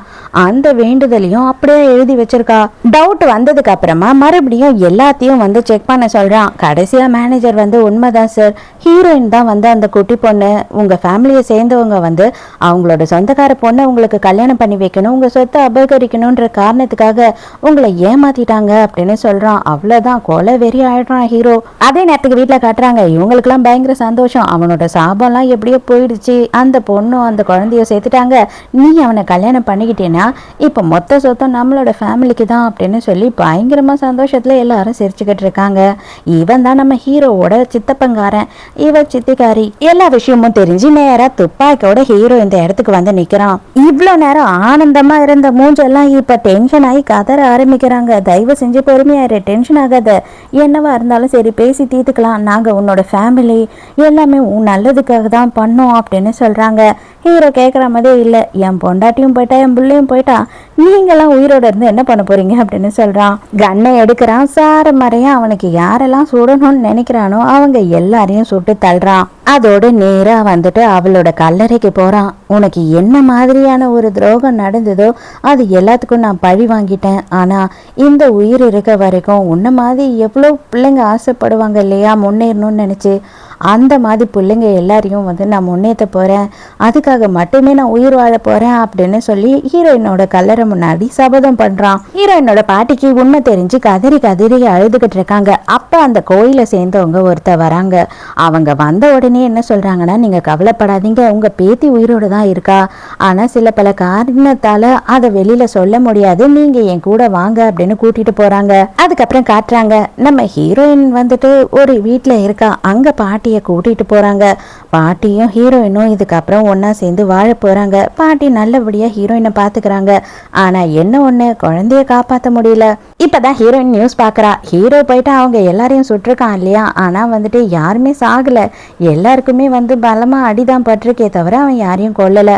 அந்த வேண்டுதலையும் அப்படியே எழுதி வச்சிருக்கா. டவுட் வந்ததுக்கு அப்புறமா மறுபடியும் எல்லாத்தையும் வந்து செக் பண்ண சொல்றான். கடைசியா மேனேஜர் வந்து உண்மைதான் சார், ஹீரோயின் தான் வந்து அந்த குட்டி பொண்ணு, உங்க ஃபேமிலியை சேர்ந்தவங்க வந்து அவங்களோட சொந்தக்கார பொண்ணை உங்களுக்கு கல்யாணம் பண்ணி வைக்கணும், உங்க சொத்தை அபகரிக்கணும்ன்ற காரணத்துக்காக உங்களை ஏமாத்திட்டாங்க அப்படின்னு சொல்றான். அவ்வளவுதான், கொலை வெறி ஆயிடுறான் ஹீரோ. அதே நேரத்துக்கு வீட்டுல காட்டுறாங்க. இவங்களுக்குலாம் பயங்கர சந்தோஷம், அவனோட சாபம்லாம் எப்படியோ போயிடுச்சு, அந்த பொண்ணும் அந்த குழந்தைய சேர்த்துட்டாங்க, நீ அவனை கல்யாணம் பண்ணிக்கிட்டேன்னா இப்ப மொத்த சொத்தம் நம்மளோட ஃபேமிலிக்கு தான் அப்படின்னு சொல்லி பயங்கரமா சந்தோஷத்துல எல்லாரும் சிரிச்சுக்கிட்டு இருக்காங்க. இவன் தான் நம்ம ஹீரோவோட சித்தப்பங்காரன், இவ சித்திக்காரி. எல்லா விஷயமும் தெரிஞ்சு நேரா துப்பாக்கியோட ஹீரோ இந்த இடத்துக்கு வந்து நிக்கிறான். இவ்வளவு நேரம் ஆனந்தமா இருந்த மூஞ்செல்லாம் இப்ப டென்ஷன் ஆகி கதற ஆரம்பிக்கிறாங்க. தயவு செஞ்சு பொறுமையாரு, டென்ஷன் ஆகாத, என்னவா இருந்தாலும் சரி பேசி தீர்த்துக்கலாம், நாங்க உன்னோட ஃபேமிலி, எல்லாமே உன் நல்லதுக்காக தான் பண்ணோம் அப்படின்னு சொல்றாங்க. ஹீரோ கேட்குற மாதிரியே இல்லை, என் பொண்டாட்டியும் போயிட்டா என் பிள்ளையும் போயிட்டா, நீங்களாம் உயிரோட இருந்து என்ன பண்ண போறீங்க அப்படின்னு சொல்றான். கண்ணை எடுக்கிறான். சார மறையும் அவனுக்கு யாரெல்லாம் சுடணும்னு நினைக்கிறானோ அவங்க எல்லாரையும் சுட்டு தள்ளுறான். அதோட நேரா வந்துட்டு அவளோட கல்லறைக்கு போறான். உனக்கு என்ன மாதிரியான ஒரு துரோகம் நடந்ததோ அது எல்லாத்துக்கும் நான் பழி வாங்கிட்டேன். ஆனா இந்த உயிர் இருக்க வரைக்கும் உன்ன மாதிரி எவ்வளோ பிள்ளைங்க ஆசைப்படுவாங்க இல்லையா முன்னேறணும்னு நினைச்சு, அந்த மாதிரி பிள்ளைங்க எல்லாரையும் வந்து நான் முன்னேற்ற போறேன், அதுக்காக மட்டுமே நான் உயிர் வாழ போறேன் அப்படின்னு சொல்லி ஹீரோயினோட கல்லறை முன்னாடி சபதம் பண்றான். ஹீரோயினோட பாட்டிக்கு உண்மை தெரிஞ்சு கதறி கதறி அழுதுகிட்டு இருக்காங்க. அப்ப அந்த கோயிலை சேர்ந்தவங்க ஒருத்தர் வராங்க. அவங்க வந்த உடனே என்ன சொல்றாங்கன்னா, நீங்க கவலைப்படாதீங்க, உங்க பேத்தி உயிரோட தான் இருக்கா, ஆனா சில பல காரணத்தால அதை வெளியில சொல்ல முடியாது, நீங்க என் கூட வாங்க அப்படின்னு கூட்டிட்டு போறாங்க. அதுக்கப்புறம் காட்டுறாங்க நம்ம ஹீரோயின் வந்துட்டு ஒரு வீட்டுல இருக்கா. அங்க பாட்டியை கூட்டிட்டு போறாங்க. பாட்டியும் ஹீரோயினும் இதுக்கப்புறம் ஒன்னா சேர்ந்து வாழ போறாங்க. பாட்டி நல்லபடியா ஹீரோயினை பாத்துக்கிறாங்க. ஆனா என்ன ஒண்ணு, குழந்தைய காப்பாத்த முடியல. இப்பதான் ஹீரோயின் நியூஸ் பாக்குறா. ஹீரோ போயிட்டு அவங்க எல்லாரையும் சுட்டிருக்கான் இல்லையா, ஆனா வந்துட்டு யாருமே சாகல, எல்லாருக்குமே வந்து பலமா அடிதான் பட்டிருக்கே தவிர அவன் யாரையும் கொல்லல.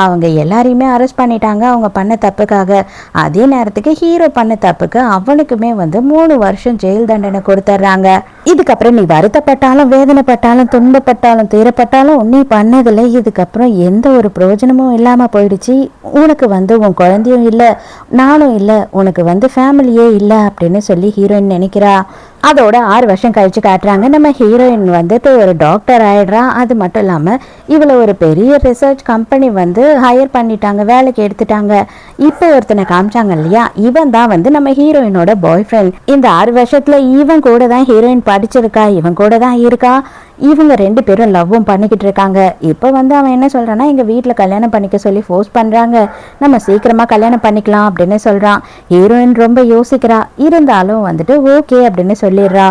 அவங்க எல்லாரையுமே அரெஸ்ட் பண்ணிட்டாங்க அவங்க பண்ண தப்புக்காக. அதே நேரத்துக்கு ஹீரோ பண்ண தப்புக்கு அவனுக்குமே வந்து 3 வருஷம் ஜெயில் தண்டனை கொடுத்துட்றாங்க. இதுக்கப்புறம் நீ வருத்தப்பட்டாலும் வேதனைப்பட்டாலும் துன்பப்பட்டாலும் துயரப்பட்டாலும் நீ பண்ணதில்லை, இதுக்கப்புறம் எந்த ஒரு பிரயோஜனமும் இல்லாமல் போயிடுச்சு. உனக்கு உன் குழந்தையும் இல்லை, நானும் இல்லை, உனக்கு ஃபேமிலியே இல்லை அப்படின்னு சொல்லி ஹீரோயின் நினைக்கிறா. அதோட 6 வருஷம் கழிச்சு காட்டுறாங்க. நம்ம ஹீரோயின் ஒரு டாக்டர் ஆயிடுறா. அது மட்டும் இல்லாமல் இவளை ஒரு பெரிய ரிசர்ச் கம்பெனி ஹையர் பண்ணிட்டாங்க, வேலைக்கு எடுத்துட்டாங்க. இப்போ ஒருத்தனை காமிச்சாங்க இல்லையா, இவன் தான் நம்ம ஹீரோயினோட பாய் ஃப்ரெண்ட். இந்த 6 வருஷத்துல இவன் கூட தான் ஹீரோயின் படிச்சிருக்கா, இவன் கூட தான் இருக்கா. இவங்க 2 பேரும் லவ்வும் பண்ணிக்கிட்டு இருக்காங்க. இப்போ அவன் என்ன சொல்றான்னா, எங்க வீட்டில் கல்யாணம் பண்ணிக்க சொல்லி ஃபோர்ஸ் பண்றாங்க, நம்ம சீக்கிரமா கல்யாணம் பண்ணிக்கலாம் அப்படின்னு சொல்றான். ஹீரோயின் ரொம்ப யோசிக்கிறா, இருந்தாலும் ஓகே அப்படின்னு சொல்லிடுறா.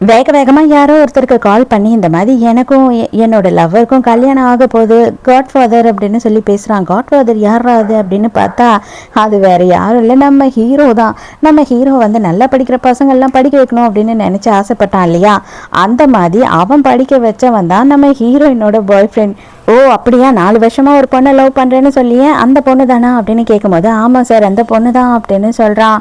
வேக வேகமாக யாரோ ஒருத்தருக்கு கால் பண்ணி இந்த மாதிரி எனக்கும் என்னோட லவ்வருக்கும் கல்யாணம் ஆக போகுது, காட்ஃபாதர் அப்படின்னு சொல்லி பேசுகிறான். காட்ஃபாதர் யாராது அப்படின்னு பார்த்தா அது வேறு யாரும் இல்லை, நம்ம ஹீரோ தான். நம்ம ஹீரோ நல்லா படிக்கிற பசங்கள்லாம் படிக்க வைக்கணும் அப்படின்னு நினச்சி ஆசைப்பட்டான் இல்லையா, அந்த மாதிரி அவன் படிக்க வச்சவன் தான் நம்ம ஹீரோயினோட பாய் ஃப்ரெண்ட். ஓ அப்படியா, 4 வருஷமாக ஒரு பொண்ணை லவ் பண்ணுறேன்னு சொல்லியே அந்த பொண்ணு தானா அப்படின்னு கேட்கும்போது ஆமாம் சார் அந்த பொண்ணு தான் அப்படின்னு சொல்கிறான்.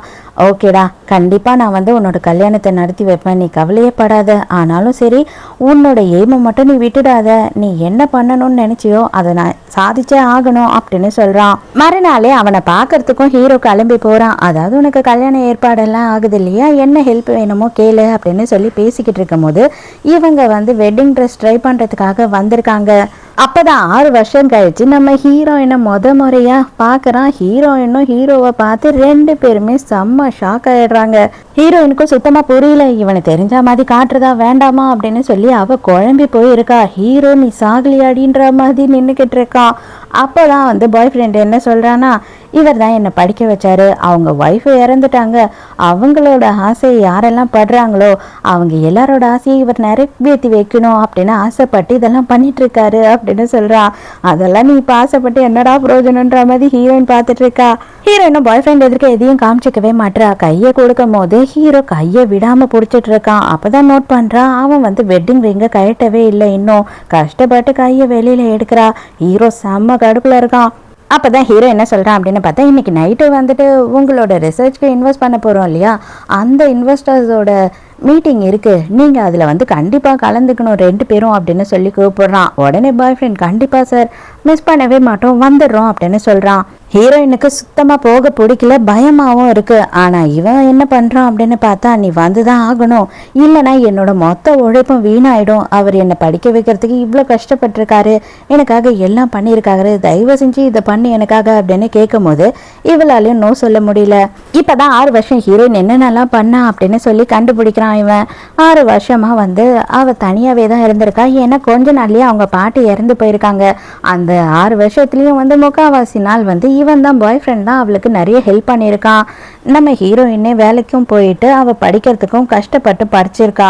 ஓகேடா, கண்டிப்பாக நான் உன்னோட கல்யாணத்தை நடத்தி வைப்பேன், நீ கவலையே படாத. ஆனாலும் சரி, உன்னோட எய்மை மட்டும் நீ விட்டுடாத, நீ என்ன பண்ணணும்னு நினச்சியோ அதை நான் சாதிச்சே ஆகணும் அப்படின்னு சொல்கிறான். மறுநாளே அவனை பார்க்கறதுக்கும் ஹீரோ கிளம்பி போகிறான். அதாவது உனக்கு கல்யாண ஏற்பாடெல்லாம் ஆகுது இல்லையா, என்ன ஹெல்ப் வேணுமோ கேளு அப்படின்னு சொல்லி பேசிக்கிட்டு இருக்கும் போது இவங்க வெட்டிங் ட்ரெஸ் ட்ரை பண்ணுறதுக்காக வந்திருக்காங்க. அப்போதான் 6 வருஷம் கழிச்சு நம்ம ஹீரோயினை முறையாக பார்க்குறான். ஹீரோயினும் ஹீரோவை பார்த்து 2 பேருமே செம்ம ஷாக் ஆகிடுறாங்க. ஹீரோயினுக்கும் சுத்தமாக புரியல, இவனை தெரிஞ்ச மாதிரி காட்டுறதா வேண்டாமா அப்படின்னு சொல்லி அவள் குழம்பி போயிருக்கா. ஹீரோ நீ சாகலியாடின்ற மாதிரி நின்றுக்கிட்டு இருக்கான். அப்போ தான் பாய் ஃப்ரெண்டு என்ன சொல்கிறான்னா, இவர் தான் என்னை படிக்க வச்சாரு, அவங்க ஒய்ஃபு இறந்துட்டாங்க, அவங்களோட ஆசையை யாரெல்லாம் படுறாங்களோ அவங்க எல்லாரோட ஆசையை இவர் நிறைவேற்றி வைக்கணும் அப்படின்னு ஆசைப்பட்டு இதெல்லாம் பண்ணிகிட்ருக்காரு அப்படின்னு சொல்கிறான். அதெல்லாம் நீ இப்போ ஆசைப்பட்டு என்னடா பிரயோஜனன்ற மாதிரி ஹீரோயின் பார்த்துட்டு இருக்கா. ஹீரோயினும் பாய் ஃப்ரெண்ட் எதிர்க்க எதையும் காமிச்சிக்கவே மாட்டா. கையை கொடுக்கும் போது ஹீரோ கையை விடாமல் பிடிச்சிட்டு இருக்கான். அப்போ தான் நோட் பண்ணுறான், அவன் வெட்டிங் ரிங்கை கழட்டவே இல்லை, இன்னும் கஷ்டப்பட்டு கையை வெளியில் எடுக்கிறா. ஹீரோ செம்ம கடுப்பில் இருக்கான். அப்போ தான் ஹீரோ என்ன சொல்கிறான் அப்படின்னு பார்த்தா, இன்றைக்கி நைட்டு உங்களோட ரிசர்ச்க்கு இன்வெஸ்ட் பண்ண போகிறோம் இல்லையா, அந்த இன்வெஸ்டர்ஸோட மீட்டிங் இருக்குது, நீங்கள் அதில் கண்டிப்பாக கலந்துக்கணும் 2 பேரும் அப்படின்னு சொல்லி கூப்பிடுறான். உடனே பாய் ஃப்ரெண்ட் கண்டிப்பாக சார், மிஸ் பண்ணவே மாட்டோம், வந்துடுறோம் அப்படின்னு சொல்கிறான். ஹீரோயினுக்கு சுத்தமாக போக பிடிக்கல, பயமாகவும் இருக்குது. ஆனால் இவன் என்ன பண்ணுறான் அப்படின்னு பார்த்தா, நீ வந்து தான் ஆகணும், இல்லைனா என்னோட மொத்த உழைப்பும் வீணாயிடும், அவர் என்னை படிக்க வைக்கிறதுக்கு இவ்வளோ கஷ்டப்பட்டிருக்காரு, எனக்காக எல்லாம் பண்ணியிருக்காரு, தயவு செஞ்சு இதை பண்ணி எனக்காக அப்படின்னு கேட்கும் போது இவளாலையும் நோ சொல்ல முடியல. இப்போ தான் 6 வருஷம் ஹீரோயின் என்னென்னலாம் பண்ணா அப்படின்னு சொல்லி கண்டுபிடிக்கிறான். இவன் 6 வருஷமாக அவள் தனியாகவே தான் இருந்திருக்கா. ஏன்னா கொஞ்ச நாள்லேயே அவங்க பாட்டி இறந்து போயிருக்காங்க. அந்த 6 வருஷத்துலேயும் முக்கால்வாசி நாள் இவன் தான் பாய் ஃப்ரெண்ட் தான் அவளுக்கு நிறைய ஹெல்ப் பண்ணியிருக்கான். நம்ம ஹீரோயினே வேலைக்கும் போயிட்டு அவள் படிக்கிறதுக்கும் கஷ்டப்பட்டு படிச்சிருக்கா.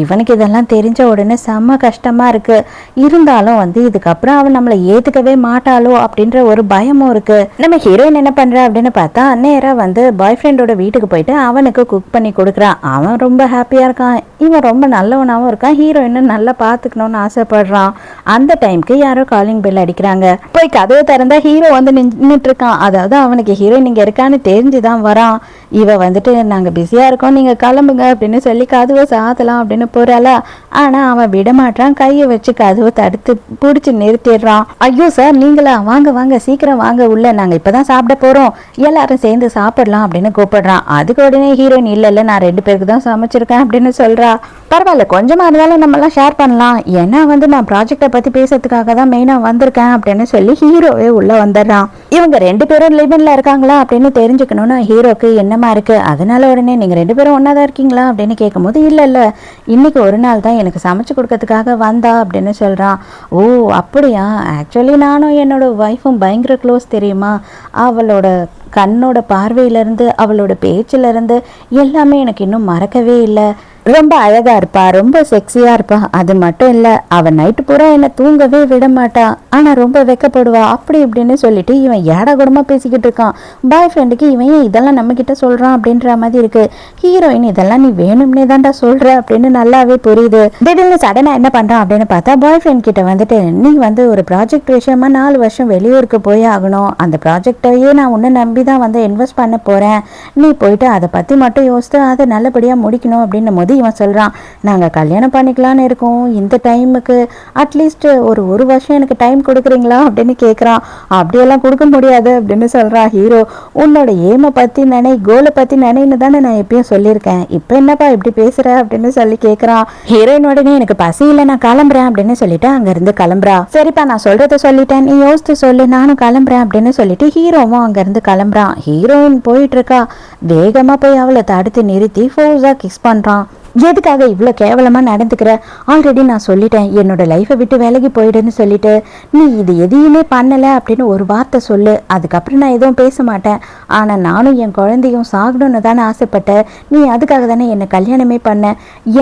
இவனுக்கு இதெல்லாம் தெரிஞ்ச உடனே செம்ம கஷ்டமாக இருக்குது. இருந்தாலும் இதுக்கப்புறம் அவன் நம்மளை ஏற்றுக்கவே மாட்டாளோ அப்படின்ற ஒரு பயமும் இருக்குது. நம்ம ஹீரோயின் என்ன பண்ணுறா அப்படின்னு பார்த்தா, நேராக பாய் ஃப்ரெண்டோட வீட்டுக்கு போயிட்டு அவனுக்கு குக் பண்ணி கொடுக்குறான். அவன் ரொம்ப ஹாப்பியாக இருக்கான், இவன் ரொம்ப நல்லவனாகவும் இருக்கான், ஹீரோயினை நல்லா பார்த்துக்கணும்னு ஆசைப்படுறான். அந்த டைமுக்கு யாரோ காலிங் பெல் அடிக்கிறாங்க. போய் கதவை திறந்தா ஹீரோ நின்றுட்டு இருக்கான். அதாவது அவனுக்கு ஹீரோயின் இங்கே இருக்கான்னு தெரிஞ்சுதான் வரான். இவ நாங்கள் பிஸியாக இருக்கோம், நீங்கள் கிளம்புங்க அப்படின்னு சொல்லி கதவை சாத்தலாம் அப்படின்னு போகிறாளா. ஆனால் அவன் விடமாட்டான், கையை வச்சு கதவை தடுத்து பிடிச்சி நிறுத்திடுறான். ஐயோ சார் நீங்களா, வாங்க வாங்க சீக்கிரம் வாங்க உள்ள, நாங்கள் இப்போ தான் சாப்பிட போகிறோம், எல்லாரும் சேர்ந்து சாப்பிடலாம் அப்படின்னு கூப்பிடுறான். அதுக்கு உடனே ஹீரோயின் இல்லை நான் 2 பேருக்கு தான் சமைச்சிருக்கேன் அப்படின்னு சொல்கிறா. பரவாயில்ல, கொஞ்சமாக இருந்தாலும் நம்மலாம் ஷேர் பண்ணலாம், ஏன்னா நான் ப்ராஜெக்டை பற்றி பேசுறதுக்காக தான் மெயினாக வந்திருக்கேன் அப்படின்னு சொல்லி ஹீரோவே உள்ளே வந்துடுறான். இவங்க 2 பேரும் லிவனில் இருக்காங்களா அப்படின்னு தெரிஞ்சுக்கணும்னா ஹீரோக்கு என்னமா இருக்குது. அதனால உடனே நீங்கள் 2 பேரும் ஒன்றா தான் இருக்கீங்களா அப்படின்னு கேட்கும்போது இல்லை இன்னைக்கு ஒரு நாள் தான் எனக்கு சமைச்சு கொடுக்கறதுக்காக வந்தா அப்படின்னு சொல்கிறான். ஓ அப்படியா, ஆக்சுவலி நானும் என்னோட ஒய்ஃபும் பயங்கர க்ளோஸ் தெரியுமா, அவளோட கண்ணோட பார்வையிலேருந்து அவளோட பேச்சிலேருந்து எல்லாமே எனக்கு இன்னும் மறக்கவே இல்லை. ரொம்ப அழகா இருப்பா, ரொம்ப செக்ஸியா இருப்பா. அது மட்டும் இல்ல, அவ நைட்டு பூரா என்ன தூங்கவே விட மாட்டா, ஆனா ரொம்ப வெக்கப்படுவா அப்படி இப்படின்னு சொல்லிட்டு இவன் ஏடா கூடமா பேசிக்கிட்டு இருக்கான். பாய் ஃப்ரெண்டுக்கு இவன் இதெல்லாம் நம்ம கிட்ட சொல்றான் அப்படின்ற மாதிரி இருக்கு. ஹீரோயின் இதெல்லாம் நீ வேணும்னே தான்டா சொல்ற அப்படின்னு நல்லாவே புரியுது. திடீர்னு சடனா என்ன பண்றான் அப்படின்னு பார்த்தா, பாய் ஃப்ரெண்ட் கிட்ட நீ ஒரு ப்ராஜெக்ட் விஷயமா 4 வருஷம் வெளியூருக்கு போய் ஆகணும், அந்த ப்ராஜெக்டையே நான் உன்னை நம்பி தான் இன்வெஸ்ட் பண்ண போறேன், நீ போயிட்டு அதை பத்தி மட்டும் யோசித்து அதை நல்லபடியா முடிக்கணும் அப்படின்னும் போது இவன் சொல்கிறான், நாங்கள் கல்யாணம் பண்ணிக்கலான்னு இருக்கோம், இந்த டைமுக்கு அட்லீஸ்ட் ஒரு வருஷம் எனக்கு டைம் கொடுக்குறீங்களா அப்படின்னு கேட்குறான். அப்படியெல்லாம் கொடுக்க முடியாது அப்படின்னு சொல்கிறான் ஹீரோ. உன்னோட ஏமை பற்றி நினை, கோலை பற்றி நினைன்னு தானே நான் எப்பயும் சொல்லியிருக்கேன், இப்போ என்னப்பா இப்படி பேசுகிற அப்படின்னு சொல்லி கேட்குறான். ஹீரோயின் உடனே எனக்கு பசி இல்லை, நான் கிளம்புறேன் அப்படின்னு சொல்லிட்டு அங்கேருந்து கிளம்புறா. சரிப்பா நான் சொல்கிறத சொல்லிட்டேன், நீ யோசித்து சொல்லு, நானும் கிளம்புறேன் அப்படின்னு சொல்லிட்டு ஹீரோவும் அங்கேருந்து கிளம்புறான். ஹீரோயின் போயிட்டு இருக்கா. வேகமாக போய் அவளை தடுத்து நிறுத்தி ஃபோர்ஸாக கிஸ் பண்ணுறான். எதுக்காக இவ்வளோ கேவலமாக நடந்துக்கிற? ஆல்ரெடி நான் சொல்லிட்டேன் என்னோட லைஃப்பை விட்டு விலகி போயிடுன்னு சொல்லிட்டு, நீ இது எதையுமே பண்ணலை அப்படின்னு ஒரு வார்த்தை சொல்லு, அதுக்கப்புறம் நான் எதுவும் பேச மாட்டேன். ஆனால் நானும் என் குழந்தையும் சாகணும்னு தானே ஆசைப்பட்டேன், நீ அதுக்காக தானே என்னை கல்யாணமே பண்ண,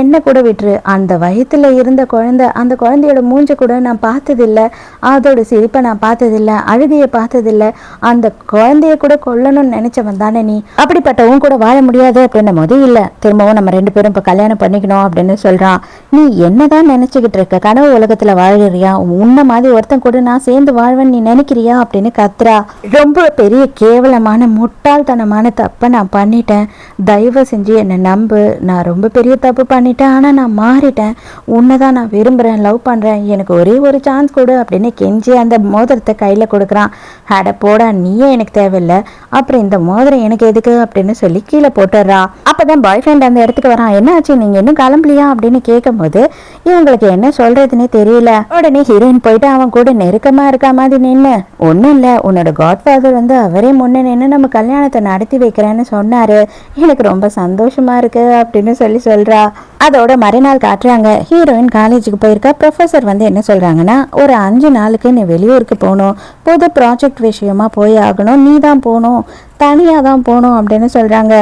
என்னை கூட விட்டுரு. அந்த வயிற்றுல இருந்த குழந்தை, அந்த குழந்தையோட மூஞ்சை கூட நான் பார்த்ததில்லை, அதோட சிரிப்பை நான் பார்த்ததில்லை, அழுகையை பார்த்ததில்லை, அந்த குழந்தைய கூட கொல்லணும்னு நினச்சவன் தானே நீ, அப்படிப்பட்டவும் கூட வாழ முடியாது அப்படின்னும் போது இல்லை, திரும்பவும் நம்ம ரெண்டு பேரும் இப்போ கல்யாணம் பண்ணிக்கணும் அப்படின்னு சொல்றான். நீ என்னதான் நினைச்சுக்கிட்டு இருக்க, கனவு உலகத்துல வாழறியா? உன்ன மாதிரி ஒருத்தன் கூட நான் சேர்ந்து வாழ்வேன் நீ நினைக்கிறியா அப்படின்னு கத்துறா. ரொம்ப பெரிய கேவலமான முட்டாள்தனமான தப்பை நான் பண்ணிட்டேன், தயவு செஞ்சு என்னை நம்பு, நான் ரொம்ப பெரிய தப்பு பண்ணிட்டேன், ஆனா நான் மாறிட்டேன், உன்னைதான் நான் விரும்புறேன், லவ் பண்றேன், எனக்கு ஒரே ஒரு சான்ஸ் கொடு அப்படின்னு கெஞ்சி அந்த மோதிரத்தை கையில கொடுக்குறான். அட போடா, நீயே எனக்கு தேவையில்லை, அப்புறம் இந்த மோதிரம் எனக்கு எதுக்கு அப்படின்னு சொல்லி கீழே போட்டுடுறா. அப்பதான் பாய் ஃப்ரெண்ட் அந்த இடத்துக்கு வரான். என்ன ஆச்சு, நீங்க இன்னும் கிளம்பலையா அப்படின்னு கேட்கும் போது இவங்களுக்கு என்ன சொல்றதுன்னே தெரியல. உடனே ஹீரோயின் போயிட்டு அவன் கூட நெருக்கமா இருக்க மாதிரி நின்று, ஒன்னும் இல்ல, உன்னோட காட்ஃபாதர் வந்து அவரே முன்ன நின்று நம்ம கல்யாணத்தை நடத்தி வைக்கிறேன்னு சொன்னாரு, எனக்கு ரொம்ப சந்தோஷமா இருக்கு அப்படின்னு சொல்றா. அதோட மறுநாள் காட்டுறாங்க. ஹீரோயின் காலேஜுக்கு போயிருக்கா. ப்ரொஃபஸர் வந்து என்ன சொல்றாங்கன்னா, ஒரு 5 நாளுக்கு நீ வெளியூருக்கு போகணும், புது ப்ராஜெக்ட் விஷயமா போய் ஆகணும், நீ தான் போகணும், தனியாக தான் போகணும் அப்படின்னு சொல்கிறாங்க.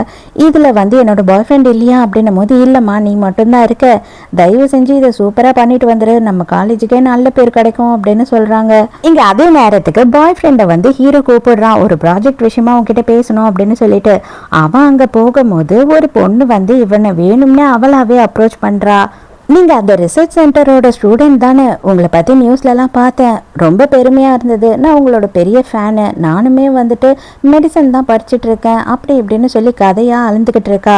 இதில் வந்து என்னோட பாய் ஃப்ரெண்ட் இல்லையா அப்படின்னும் போது, இல்லைம்மா நீ மட்டும்தான் இருக்க, தயவு செஞ்சு இதை சூப்பராக பண்ணிட்டு வந்துரு, நம்ம காலேஜுக்கே நல்ல பேர் கிடைக்கும் அப்படின்னு சொல்கிறாங்க. இங்கே அதே நேரத்துக்கு பாய் ஃப்ரெண்டை வந்து ஹீரோ கூப்பிடுறான், ஒரு ப்ராஜெக்ட் விஷயமா அவன்கிட்ட பேசணும் அப்படின்னு சொல்லிட்டு. அவன் அங்கே போகும்போது ஒரு பொண்ணு வந்து இவனை வேணும்னே அவளாவே அப்ரோச் பண்ணுறா. நீங்கள் அந்த ரிசர்ச் சென்டரோட ஸ்டூடெண்ட் தானே, உங்களை பற்றி நியூஸ்லலாம் பார்த்தேன், ரொம்ப பெருமையாக இருந்தது, நான் உங்களோட பெரிய ஃபேனு, நானுமே வந்துட்டு மெடிசன் தான் படிச்சுட்டு இருக்கேன் அப்படி இப்படின்னு சொல்லி கதையாக அழுந்துக்கிட்டு இருக்கா.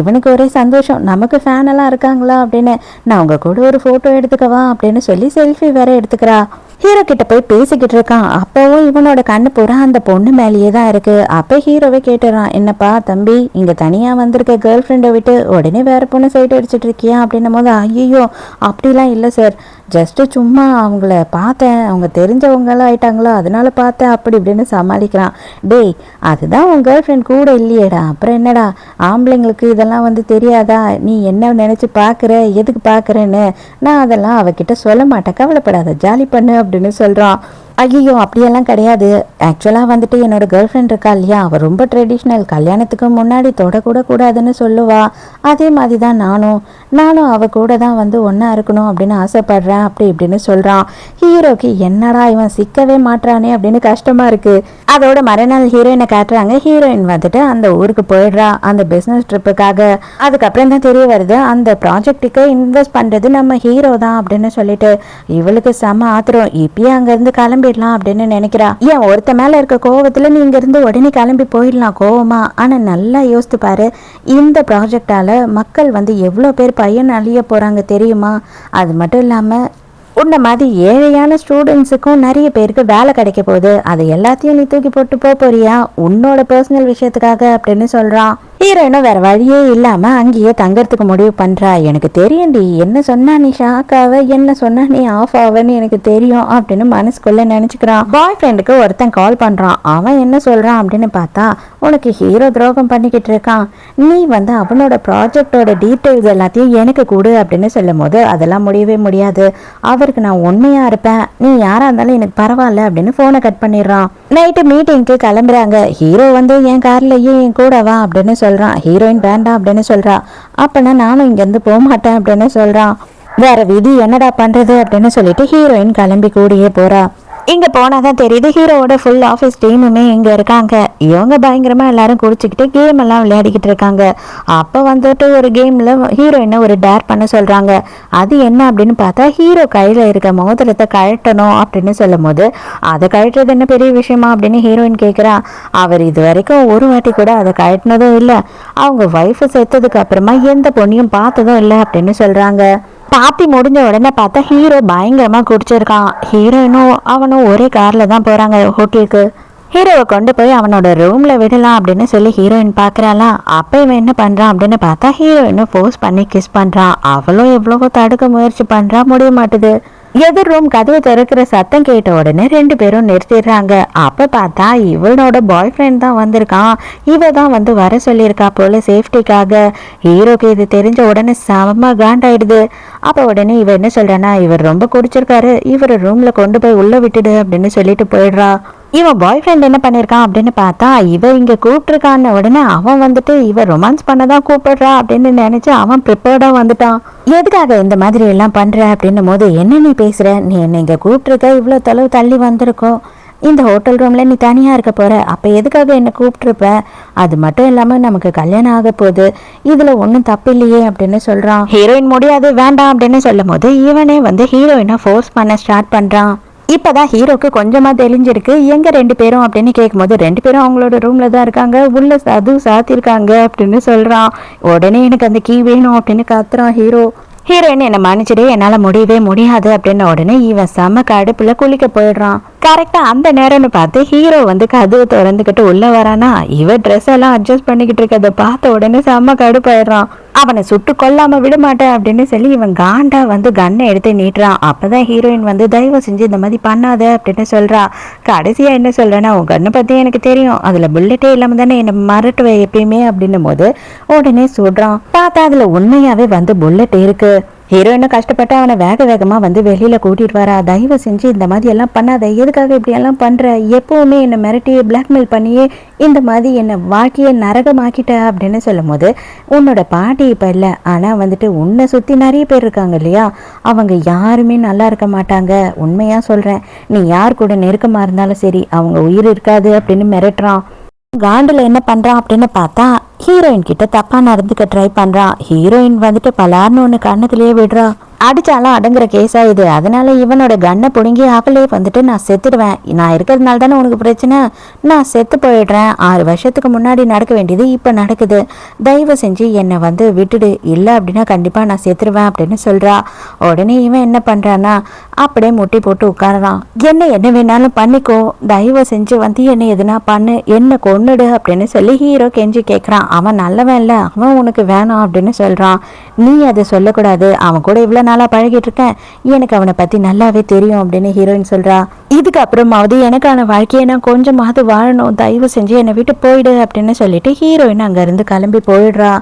இவனுக்கு ஒரே சந்தோஷம், நமக்கு ஃபேனெல்லாம் இருக்காங்களா அப்படின்னு, நான் உங்கள் கூட ஒரு ஃபோட்டோ எடுத்துக்கவா அப்படின்னு சொல்லி செல்ஃபி வேற எடுத்துக்கிறா. ஹீரோ கிட்ட போய் பேசிக்கிட்டு இருக்கான். அப்பவும் இவனோட கண்ணு பூரா அந்த பொண்ணு மேலேயே தான் இருக்கு. அப்போ ஹீரோவே கேட்டுறான், என்னப்பா தம்பி, இங்க தனியா வந்திருக்க கேர்ள் ஃப்ரெண்டை விட்டு உடனே வேற பொண்ணு சைட் அடிச்சுட்டு இருக்கியா அப்படின்னும் போது, ஐயோ அப்படிலாம் இல்லை சார், ஜஸ்ட்டு சும்மா அவங்கள பார்த்தேன், அவங்க தெரிஞ்சவங்களாம் ஆயிட்டாங்களோ அதனால பார்த்தேன் அப்படி இப்படின்னு சமாளிக்கிறான். டேய், அதுதான் உன் கேர்ள் ஃப்ரெண்ட் கூட இல்லையேடா, அப்புறம் என்னடா, ஆம்பளைங்களுக்கு இதெல்லாம் வந்து தெரியாதா, நீ என்ன நினச்சி பார்க்குற, எதுக்கு பார்க்குறேன்னு, நான் அதெல்லாம் அவகிட்ட சொல்ல மாட்டேன், கவலைப்படாத, ஜாலி பண்ணு அப்படின்னு சொல்கிறான். ஐயோ அப்படியெல்லாம் கிடையாது, ஆக்சுவலாக வந்துட்டு என்னோட கேர்ள் ஃப்ரெண்ட் இருக்கா இல்லையா, அவள் ரொம்ப ட்ரெடிஷ்னல், கல்யாணத்துக்கு முன்னாடி தொடக்கூட கூடாதுன்னு சொல்லுவா, அதே மாதிரி தான் நானும் அவள் கூட தான் வந்து ஒன்றா இருக்கணும் அப்படின்னு ஆசைப்படுறேன் அப்படி இப்படின்னு சொல்கிறான். ஹீரோக்கு என்னடா இவன் சிக்கவே மாட்டானே அப்படின்னு கஷ்டமாக இருக்குது. அதோட மறுநாள் ஹீரோயினை காட்டுறாங்க. ஹீரோயின் வந்துட்டு அந்த ஊருக்கு போயிடுறா அந்த பிஸ்னஸ் ட்ரிப்புக்காக. அதுக்கப்புறம் தான் தெரிய வருது, அந்த ப்ராஜெக்ட்டுக்கு இன்வெஸ்ட் பண்ணுறது நம்ம ஹீரோ தான் அப்படின்னு சொல்லிட்டு. இவளுக்கு செம ஆத்திரம், இப்பயே அங்கேருந்து கிளம்பிடலாம் அப்படின்னு நினைக்கிறா. ஏன் ஒருத்த மேலே இருக்க கோவத்தில் நீ இங்கேருந்து உடனே கிளம்பி போயிடலாம் கோவமா, ஆனால் நல்லா யோசித்து பாரு, இந்த ப்ராஜெக்டால் மக்கள் வந்து எவ்வளோ பேர் பையன் அழிய போகிறாங்க தெரியுமா, அது மட்டும் இல்லாமல் உன்ன மாதிரி ஏழையான ஸ்டூடெண்ட்ஸுக்கும் நிறைய பேருக்கு வேலை கிடைக்க போகுது, அதை எல்லாத்தையும் நீ தூக்கி போட்டு போறியா உன்னோட பர்சனல் விஷயத்துக்காக அப்படின்னு சொல்கிறான். ஹீரோயினும் வேற வழியே இல்லாம அங்கேயே தங்கறதுக்கு முடிவு பண்றா. எனக்கு தெரியும்டி, என்ன சொன்னா நீ ஷாக் ஆவ, என்ன சொன்னா நீ ஆஃப் ஆவன்னு எனக்கு தெரியும் அப்படின்னு மனசுக்குள்ள நினைச்சுக்கிறான். பாய் ஃப்ரெண்டுக்கு ஒருத்தன் கால் பண்றான். அவன் என்ன சொல்றான் அப்படின்னு பார்த்தா, உனக்கு ஹீரோ துரோகம் பண்ணிக்கிட்டு இருக்கான், நீ வந்து அவனோட ப்ராஜெக்டோட டீட்டெயில்ஸ் எல்லாத்தையும் எனக்கு கொடு அப்படின்னு சொல்லும் போது, அதெல்லாம் முடியவே முடியாது, அவருக்கு நான் உண்மையா இருப்பேன், நீ யாரா இருந்தாலும் எனக்கு பரவாயில்ல அப்படின்னு போனை கட் பண்ணிடுறான். நைட்டு மீட்டிங்க்கு கிளம்புறாங்க. ஹீரோ வந்து என் கார்லயே என் கூட வா அப்படின்னு சொல்றான். ஹீரோயின் வேண்டாம் அப்படின்னு சொல்றா. அப்பனா நானும் இங்கேருந்து போக மாட்டேன் அப்படின்னு சொல்றான். வேற விதி என்னடா பண்றது அப்படின்னு சொல்லிட்டு ஹீரோயின் கிளம்பி கூடியே போறா. இங்க போனாதான் தெரியுது ஹீரோவோட ஃபுல் ஆஃபீஸ் டீமுமே இங்க இருக்காங்க. இவங்க பயங்கரமா எல்லாரும் குடிச்சுக்கிட்டு கேம் எல்லாம் விளையாடிக்கிட்டு இருக்காங்க. அப்ப வந்துட்டு ஒரு கேம்ல ஹீரோயினை ஒரு டேர் பண்ண சொல்றாங்க. அது என்ன அப்படின்னு பார்த்தா ஹீரோ கையில இருக்க மோதிரத்தை கழட்டணும் அப்படின்னு சொல்லும் போது அதை கழட்டுறது என்ன பெரிய விஷயமா அப்படின்னு ஹீரோயின் கேட்கிறா. அவர் இது வரைக்கும் ஒரு வாட்டி கூட அதை கழட்டினதும் இல்லை, அவங்க ஒய்ஃப் செத்ததுக்கு அப்புறமா எந்த பொண்ணையும் பார்த்ததும் இல்லை அப்படின்னு சொல்றாங்க. பார்ட்டி முடிஞ்ச உடனே பார்த்தா ஹீரோ பயங்கரமா குடிச்சிருக்கான். ஹீரோயினும் அவனும் ஒரே கார்ல தான் போறாங்க ஹோட்டலுக்கு. ஹீரோவை கொண்டு போய் அவனோட ரூம்ல விடலாம் அப்படின்னு சொல்லி ஹீரோயின் பாக்குறாளா. அப்ப இவன் என்ன பண்றான் அப்படின்னு பார்த்தா ஹீரோயினை ஃபோர்ஸ் பண்ணி கிஸ் பண்றான். அவளும் எவ்வளவோ தடுக்க முயற்சி பண்றா, முடிய மாட்டுது. எதிர் ரூம் கதவு திறக்கிற சத்தம் கேட்ட உடனே 2 பேரும் நிறுத்திடுறாங்க. அப்ப பார்த்தா இவனோட பாய் ஃப்ரெண்ட் தான் வந்திருக்கான். இவ தான் வந்து வர சொல்லியிருக்கா போல சேஃப்டிக்காக. ஹீரோக்கு இது தெரிஞ்ச உடனே செம காண்டாயிடுது. அப்ப உடனே இவ என்ன சொல்றானா, இவர் ரொம்ப குடிச்சிருக்காரு, இவர் ரூம்ல கொண்டு போய் உள்ள விட்டுடு அப்படின்னு சொல்லிட்டு போயிடுறா. இவன் பாய் ஃப்ரெண்ட் என்ன பண்ணிருக்கான் அப்படின்னு பார்த்தா இவ இங்க கூப்பிட்டுருக்கான்னு உடனே அவன் வந்துட்டு இவ ரொமான்ஸ் பண்ணதான் கூப்பிடுறா அப்படின்னு நினைச்சு அவன் ப்ரிப்பேர்டா வந்துட்டான். எதுக்காக இந்த மாதிரி எல்லாம் பண்ற அப்படின்னும் போது, என்ன நீ பேசுற, நீ என்ன இங்க கூப்பிட்டுருக்க, இவ்வளவு தொலைவு தள்ளி வந்திருக்கோம், இந்த ஹோட்டல் ரூம்ல நீ தனியா இருக்க போற, அப்ப எதுக்காக என்ன கூப்பிட்டுருப்ப, அது மட்டும் இல்லாம நமக்கு கல்யாணம் ஆக போகுது, இதுல ஒன்றும் தப்பு இல்லையே அப்படின்னு சொல்றான். ஹீரோயின் முடியாது வேண்டாம் அப்படின்னு சொல்லும் போது இவனே வந்து ஹீரோயினை ஃபோர்ஸ் பண்ண ஸ்டார்ட் பண்றான். இப்பதான் ஹீரோக்கு கொஞ்சமா தெளிஞ்சிருக்கு எங்க 2 பேரும் அப்படின்னு கேட்கும்போது 2 பேரும் அவங்களோட ரூம்ல தான் இருக்காங்க, உள்ள அதுவும் சாத்திருக்காங்க அப்படின்னு சொல்றான். உடனே எனக்கு அந்த கீ வேணும் அப்படின்னு கத்துறான் ஹீரோ. ஹீரோயின் என்ன மன்னிச்சிடு, என்னால முடியவே முடியாது அப்படின்னு உடனே இவன் செம கடுப்புல குளிக்க போயிடுறான். கரெக்டா அந்த நேரம்னு பார்த்து ஹீரோ வந்து கதவு திறந்துக்கிட்டு உள்ள வரானா. இவ ட்ரெஸ் எல்லாம் அட்ஜஸ்ட் பண்ணிக்கிட்டு இருக்கதை பார்த்த உடனே செம்ம கடுப்பாயிடுறான். அவனை சுட்டு கொல்லாம விட மாட்டேன் அப்படின்னு சொல்லி இவன் காண்டா வந்து கண்ணை எடுத்து நீட்டுறான். அப்பதான் ஹீரோயின் வந்து தயவு செஞ்சு இந்த மாதிரி பண்ணாத அப்படின்னு சொல்றா. கடைசியா என்ன சொல்றேன்னா, உன் கண்ணை பத்தி எனக்கு தெரியும், அதுல புல்லட்டே இல்லாம தானே என்ன மறட்டுவேன் எப்பயுமே அப்படின்னும் போது உடனே சொல்றான். பார்த்தா அதுல உண்மையாவே வந்து புல்லட் இருக்கு. ஹீரோயினும் கஷ்டப்பட்டு அவனை வேக வேகமா வந்து வெளியில கூட்டிட்டு வரா. தயவு செஞ்சு இந்த மாதிரி எல்லாம் பண்ணாத, எதுக்காக இப்படி எல்லாம் பண்ற, எப்பவுமே என்னை மிரட்டி பிளாக்மெயில் பண்ணியே இந்த மாதிரி என்னை வாழ்க்கையை நரகமாக்கிட்ட அப்படின்னு சொல்லும் போது, உன்னோட பாட்டி இப்ப இல்லை, ஆனா வந்துட்டு உன்னை சுத்தி நிறைய பேர் இருக்காங்க இல்லையா, அவங்க யாருமே நல்லா இருக்க மாட்டாங்க, உண்மையா சொல்றேன், நீ யார் கூட நெருக்கமா இருந்தாலும் சரி அவங்க உயிர் இருக்காது அப்படின்னு மிரட்டுறான். காண்டுல என்ன பண்றான் அப்படின்னு பார்த்தா ஹீரோயின் கிட்ட தப்பா நடந்துக்க ட்ரை பண்றான். ஹீரோயின் வந்துட்டு பலார்னு ஒண்ணு கண்ணத்திலேயே விடுறா. அடிச்சாலும் அடங்குற கேஸா இது, அதனால இவனோட கண்ணை பிடுங்கி அவளே வந்துட்டு நான் செத்துடுவேன், நான் இருக்கிறதுனால தானே உனக்கு பிரச்சனை, நான் செத்து போயிடுறேன், 6 வருஷத்துக்கு முன்னாடி நடக்க வேண்டியது இப்ப நடக்குது, தயவு செஞ்சு என்னை வந்து விட்டுடு, இல்லை அப்படின்னா கண்டிப்பா நான் செத்துருவேன் அப்படின்னு சொல்றா. உடனே இவன் என்ன பண்றான்னா அப்படியே முட்டி போட்டு உட்காரான். என்ன வேணாலும் பண்ணிக்கோ, தயவு செஞ்சு வந்து என்ன எதுனா பண்ணு, என்ன கொன்னுடு அப்படின்னு சொல்லி ஹீரோ கெஞ்சி கேட்கறான். அவன் நல்லவன் இல்ல, அவன் உனக்கு வேணாம் அப்படின்னு சொல்றான். நீ அதை சொல்லக்கூடாது, அவன் கூட இவ்வளவு நாளா பழகிட்டு இருக்கேன், எனக்கு அவனை பத்தி நல்லாவே தெரியும் அப்படின்னு ஹீரோயின் சொல்றா. இதுக்கு அப்புறமாவது எனக்கான வாழ்க்கையை நான் கொஞ்சமாவது வாழணும், தயவு செஞ்சு என்னை விட்டு போயிடு அப்படின்னு சொல்லிட்டு ஹீரோயின் அங்க இருந்து கிளம்பி போயிடுறா.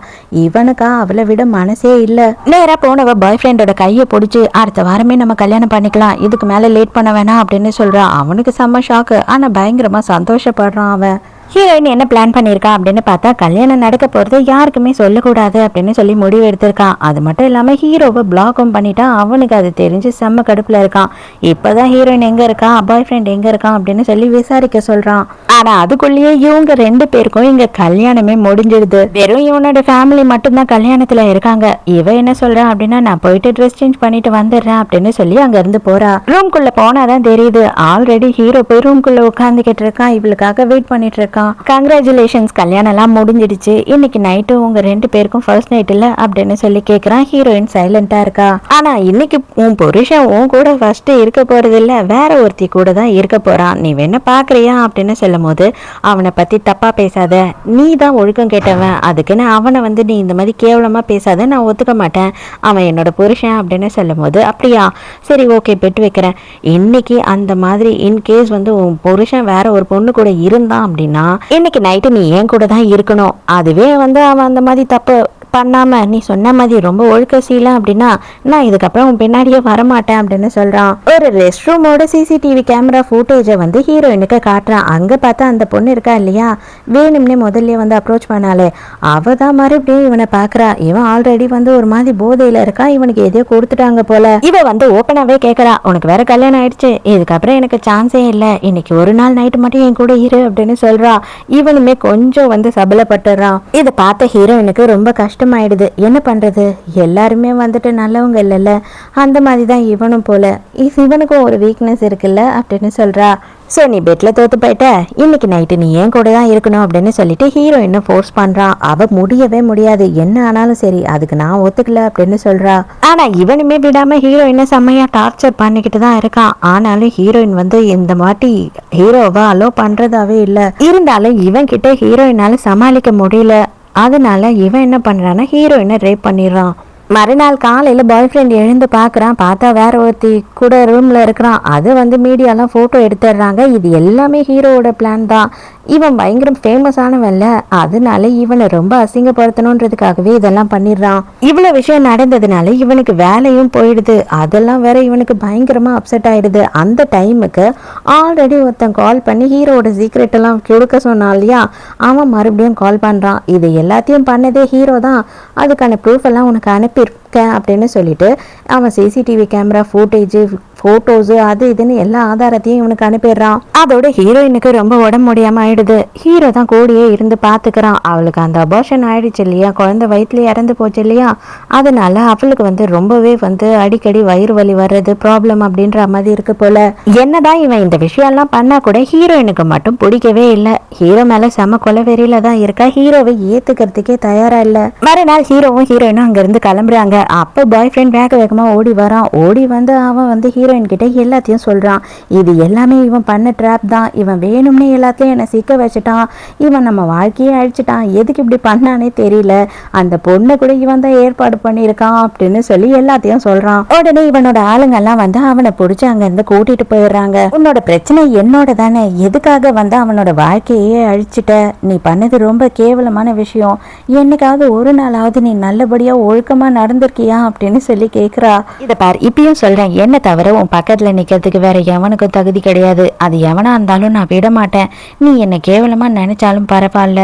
இவனுக்கா அவளை விட மனசே இல்ல. நேரா போனவ பாய் ஃப்ரெண்டோட கையை பிடிச்சி அடுத்த வாரமே நம்ம கல்யாணம் பண்ணிக்கலாம், இதுக்கு மேல லேட் பண்ண வேணாம் அப்படின்னு சொல்றா. அவனுக்கு செம்ம ஷாக்கு, ஆனா பயங்கரமா சந்தோஷப்படுறான் அவன். ஹீரோயின் என்ன பிளான் பண்ணியிருக்கா அப்படின்னு பார்த்தா கல்யாணம் நடக்க போறது யாருக்குமே சொல்லக்கூடாது அப்படின்னு சொல்லி முடிவு எடுத்திருக்கான். அது மட்டும் இல்லாம ஹீரோவை பிளாக்கும் பண்ணிட்டா. அவனுக்கு அது தெரிஞ்சு செம்ம கடுப்புல இருக்கான். இப்பதான் ஹீரோயின் எங்க இருக்கா, பாய் ஃப்ரெண்ட் எங்க இருக்கான் அப்படின்னு சொல்லி விசாரிக்க சொல்றான். ஆனா அதுக்குள்ளேயே இவங்க 2 பேருக்கும் இங்க கல்யாணமே முடிஞ்சிடுது. வெறும் இவனோட ஃபேமிலி மட்டும்தான் கல்யாணத்துல இருக்காங்க. இவ என்ன சொல்றான் அப்படின்னா, நான் போயிட்டு ட்ரெஸ் சேஞ்ச் பண்ணிட்டு வந்துடுறேன் அப்படின்னு சொல்லி அங்க இருந்து போறா. ரூம்குள்ள போனாதான் தெரியுது ஆல்ரெடி ஹீரோ போய் ரூம்குள்ள உட்காந்துக்கிட்டு இருக்கான், இவளுக்காக வெயிட் பண்ணிட்டு இருக்கான். கங்க்ராச்சுலேஷன்ஸ், கல்யாணம் எல்லாம் முடிஞ்சிடுச்சு, இன்னைக்கு நைட்டு உங்க 2 பேருக்கும் ஃபர்ஸ்ட் நைட் இல்ல அப்படின்னு சொல்லி கேக்குறான். ஹீரோயின் சைலண்டா இருக்கா. ஆனா இன்னைக்கு உன் புருஷன் உன் கூட ஃபர்ஸ்ட் இருக்க போறது இல்ல, வேற ஒருத்தி கூட தான் இருக்க போறான், நீ வேணா பாக்குறியா அப்படின்னு சொல்லும் போது, அவனை பத்தி தப்பா பேசாத, நீ தான் ஒழுக்கம் கேட்டவன், அதுக்குன்னு அவனை வந்து நீ இந்த மாதிரி கேவலமா பேசாத, நான் ஒத்துக்க மாட்டேன், அவன் என்னோட புருஷன் அப்படின்னு சொல்லும் போது, அப்படியா சரி ஓகே பெட்டு வைக்கிறேன், இன்னைக்கு அந்த மாதிரி இன்கேஸ் வந்து உன் புருஷன் வேற ஒரு பொண்ணு கூட இருந்தான் அப்படின்னா இன்னைக்கு நைட்டு நீ ஏன் கூட தான் இருக்கணும், அதுவே வந்து அவன் அந்த மாதிரி தப்பு பண்ணாம நீ சொன்ன மாதிரி ரொம்ப ஒழுக்க சீலாம் அப்படின்னா நான் இதுக்கப்புறம் உன் பின்னாடியே வரமாட்டேன் அப்படின்னு சொல்றான். ஒரு ரெஸ்ட் ரூமோட சிசிடிவி கேமரா ஃபுட்டேஜை வந்து ஹீரோயினுக்கு காட்டுறான். அங்க பார்த்தா அந்த பொண்ணு இருக்கா இல்லையா, வேணும்னே முதல்ல வந்து அப்ரோச் பண்ணாலே அவ தான் மறுபடியும் இவனை பாக்குறா. இவன் ஆல்ரெடி வந்து ஒரு மாதிரி போதையில இருக்கா, இவனுக்கு எதையோ கொடுத்துட்டாங்க போல. இவ வந்து ஓப்பனாவே கேட்கறா, உனக்கு வேற கல்யாணம் ஆயிடுச்சு, இதுக்கப்புறம் எனக்கு சான்ஸே இல்லை, இன்னைக்கு ஒரு நாள் நைட்டு மட்டும் என் கூட இரு அப்படின்னு சொல்றா. இவனுமே கொஞ்சம் வந்து சபலப்பட்டுறான். இதை பார்த்த ஹீரோயினுக்கு ரொம்ப கஷ்டமாயிடுது. என்ன பண்றது, எல்லாருமே வந்துட்டு நல்லவங்க இல்லைல்ல, அந்த மாதிரி தான் இவனும் போல, இவனுக்கும் ஒரு வீக்னஸ் இருக்குல்ல அப்படின்னு சொல்றா. ஸோ நீ பெட்டில் தோத்து போயிட்ட, இன்னைக்கு நைட்டு நீ ஏன் கூட தான் இருக்கணும் அப்படின்னு சொல்லிட்டு ஹீரோயினை ஃபோர்ஸ் பண்ணுறான். அவ முடியவே முடியாது, என்ன ஆனாலும் சரி அதுக்கு நான் ஒத்துக்கல அப்படின்னு சொல்றா. ஆனால் இவனுமே விடாம ஹீரோயினை செம்மையா டார்ச்சர் பண்ணிக்கிட்டு தான் இருக்கான். ஆனாலும் ஹீரோயின் வந்து இந்த மாதிரி ஹீரோவை அலோ பண்றதாவே இல்லை. இருந்தாலும் இவன் கிட்ட ஹீரோயினால சமாளிக்க முடியல. அதனால இவன் என்ன பண்றான்னா ஹீரோயினை ரேப் பண்ணிடுறான். மறுநாள் காலையில் பாய் ஃப்ரெண்ட் எழுந்து பார்க்குறான். பார்த்தா வேற ஒருத்தி கூட ரூமில் இருக்கிறான். அது வந்து மீடியாலாம் ஃபோட்டோ எடுத்துடுறாங்க. இது எல்லாமே ஹீரோவோட பிளான் தான். இவன் பயங்கர ஃபேமஸானவன்ல, அதனால இவனை ரொம்ப அசிங்கப்படுத்தணுன்றதுக்காகவே இதெல்லாம் பண்ணிடுறான். இவ்வளோ விஷயம் நடந்ததுனால இவனுக்கு வேலையும் போயிடுது. அதெல்லாம் வேற இவனுக்கு பயங்கரமா அப்செட் ஆயிடுது. அந்த டைமுக்கு ஆல்ரெடி ஒருத்தன் கால் பண்ணி ஹீரோவோட சீக்ரெட் எல்லாம் கொடுக்க சொன்னான் இல்லையா, அவன் மறுபடியும் கால் பண்றான். இது எல்லாத்தையும் பண்ணதே ஹீரோ தான், அதுக்கான ப்ரூஃப் எல்லாம் உனக்கு அனுப்பியிருக்கேன் அப்படின்னு சொல்லிட்டு அவன் சிசிடிவி கேமரா ஃபுட்டேஜ் ஃபோட்டோஸு அது இதுன்னு எல்லா ஆதாரத்தையும் இவனுக்கு அனுப்பிடுறான். அதோட ஹீரோயினுக்கு ரொம்ப உடம்பு முடியாம ஆயிடுது. ஹீரோ தான் கூடயே இருந்து பாத்துக்கிறான். அவளுக்கு அந்த அபார்ஷன் ஆயிடுச்சு இல்லையா, குழந்தை வயிற்றுல இறந்து போச்சு இல்லையா, அதனால அவளுக்கு வந்து ரொம்பவே வந்து அடிக்கடி வயிறு வலி வர்றது ப்ராப்ளம் அப்படின்ற மாதிரி இருக்கு போல. என்னதான் இவன் இந்த விஷயம் எல்லாம் பண்ணா கூட ஹீரோயினுக்கு மட்டும் பிடிக்கவே இல்லை. ஹீரோ மேல செம கொலவெறியில தான் இருக்கா. ஹீரோவை ஏத்துக்கிறதுக்கே தயாரா இல்ல. மறுநாள் ஹீரோவும் ஹீரோயினும் அங்க இருந்து கிளம்புறாங்க. அப்போ பாய் ஃப்ரெண்ட் வேக வேகமா ஓடி வரான். ஓடி வந்து அவன் வந்து ஹீரோயின் கிட்ட எல்லாத்தையும் சொல்றான். இது எல்லாமே இவன் பண்ண ட்ராப் தான், இவன் வேணும்னே எல்லாத்தையும் என்னை சிக்க வச்சுட்டான், இவன் நம்ம வாழ்க்கையே அழிச்சிட்டான், எதுக்கு இப்படி பண்ணானே தெரியல, அந்த பொண்ணை கூட இவன் தான் ஏற்பாடு பண்ணியிருக்கான் அப்படின்னு சொல்லி எல்லாத்தையும் சொல்றான். உடனே இவனோட ஆளுங்கெல்லாம் வந்து அவனை பிடிச்சி அங்க இருந்து கூட்டிட்டு போயிடுறாங்க. உன்னோட பிரச்சனை என்னோட தானே, எதுக்காக வந்து அவனோட வாழ்க்கையே அழிச்சிட்ட, நீ பண்ணது ரொம்ப கேவலமான விஷயம், என்னைக்காவது ஒரு நாளாவது நீ நல்லபடியா ஒழுக்கமா நடந்திருக்கியா அப்படின்னு சொல்லி கேக்குறா. இதை பார், இப்பயும் சொல்றேன், என்ன தவிர உன் பக்கத்துல நிக்கிறதுக்கு வேற எவனுக்கும் தகுதி கிடையாது. அது எவனா இருந்தாலும் நான் விட மாட்டேன். நீ என்ன கேவலமா நினைச்சாலும் பரவாயில்ல,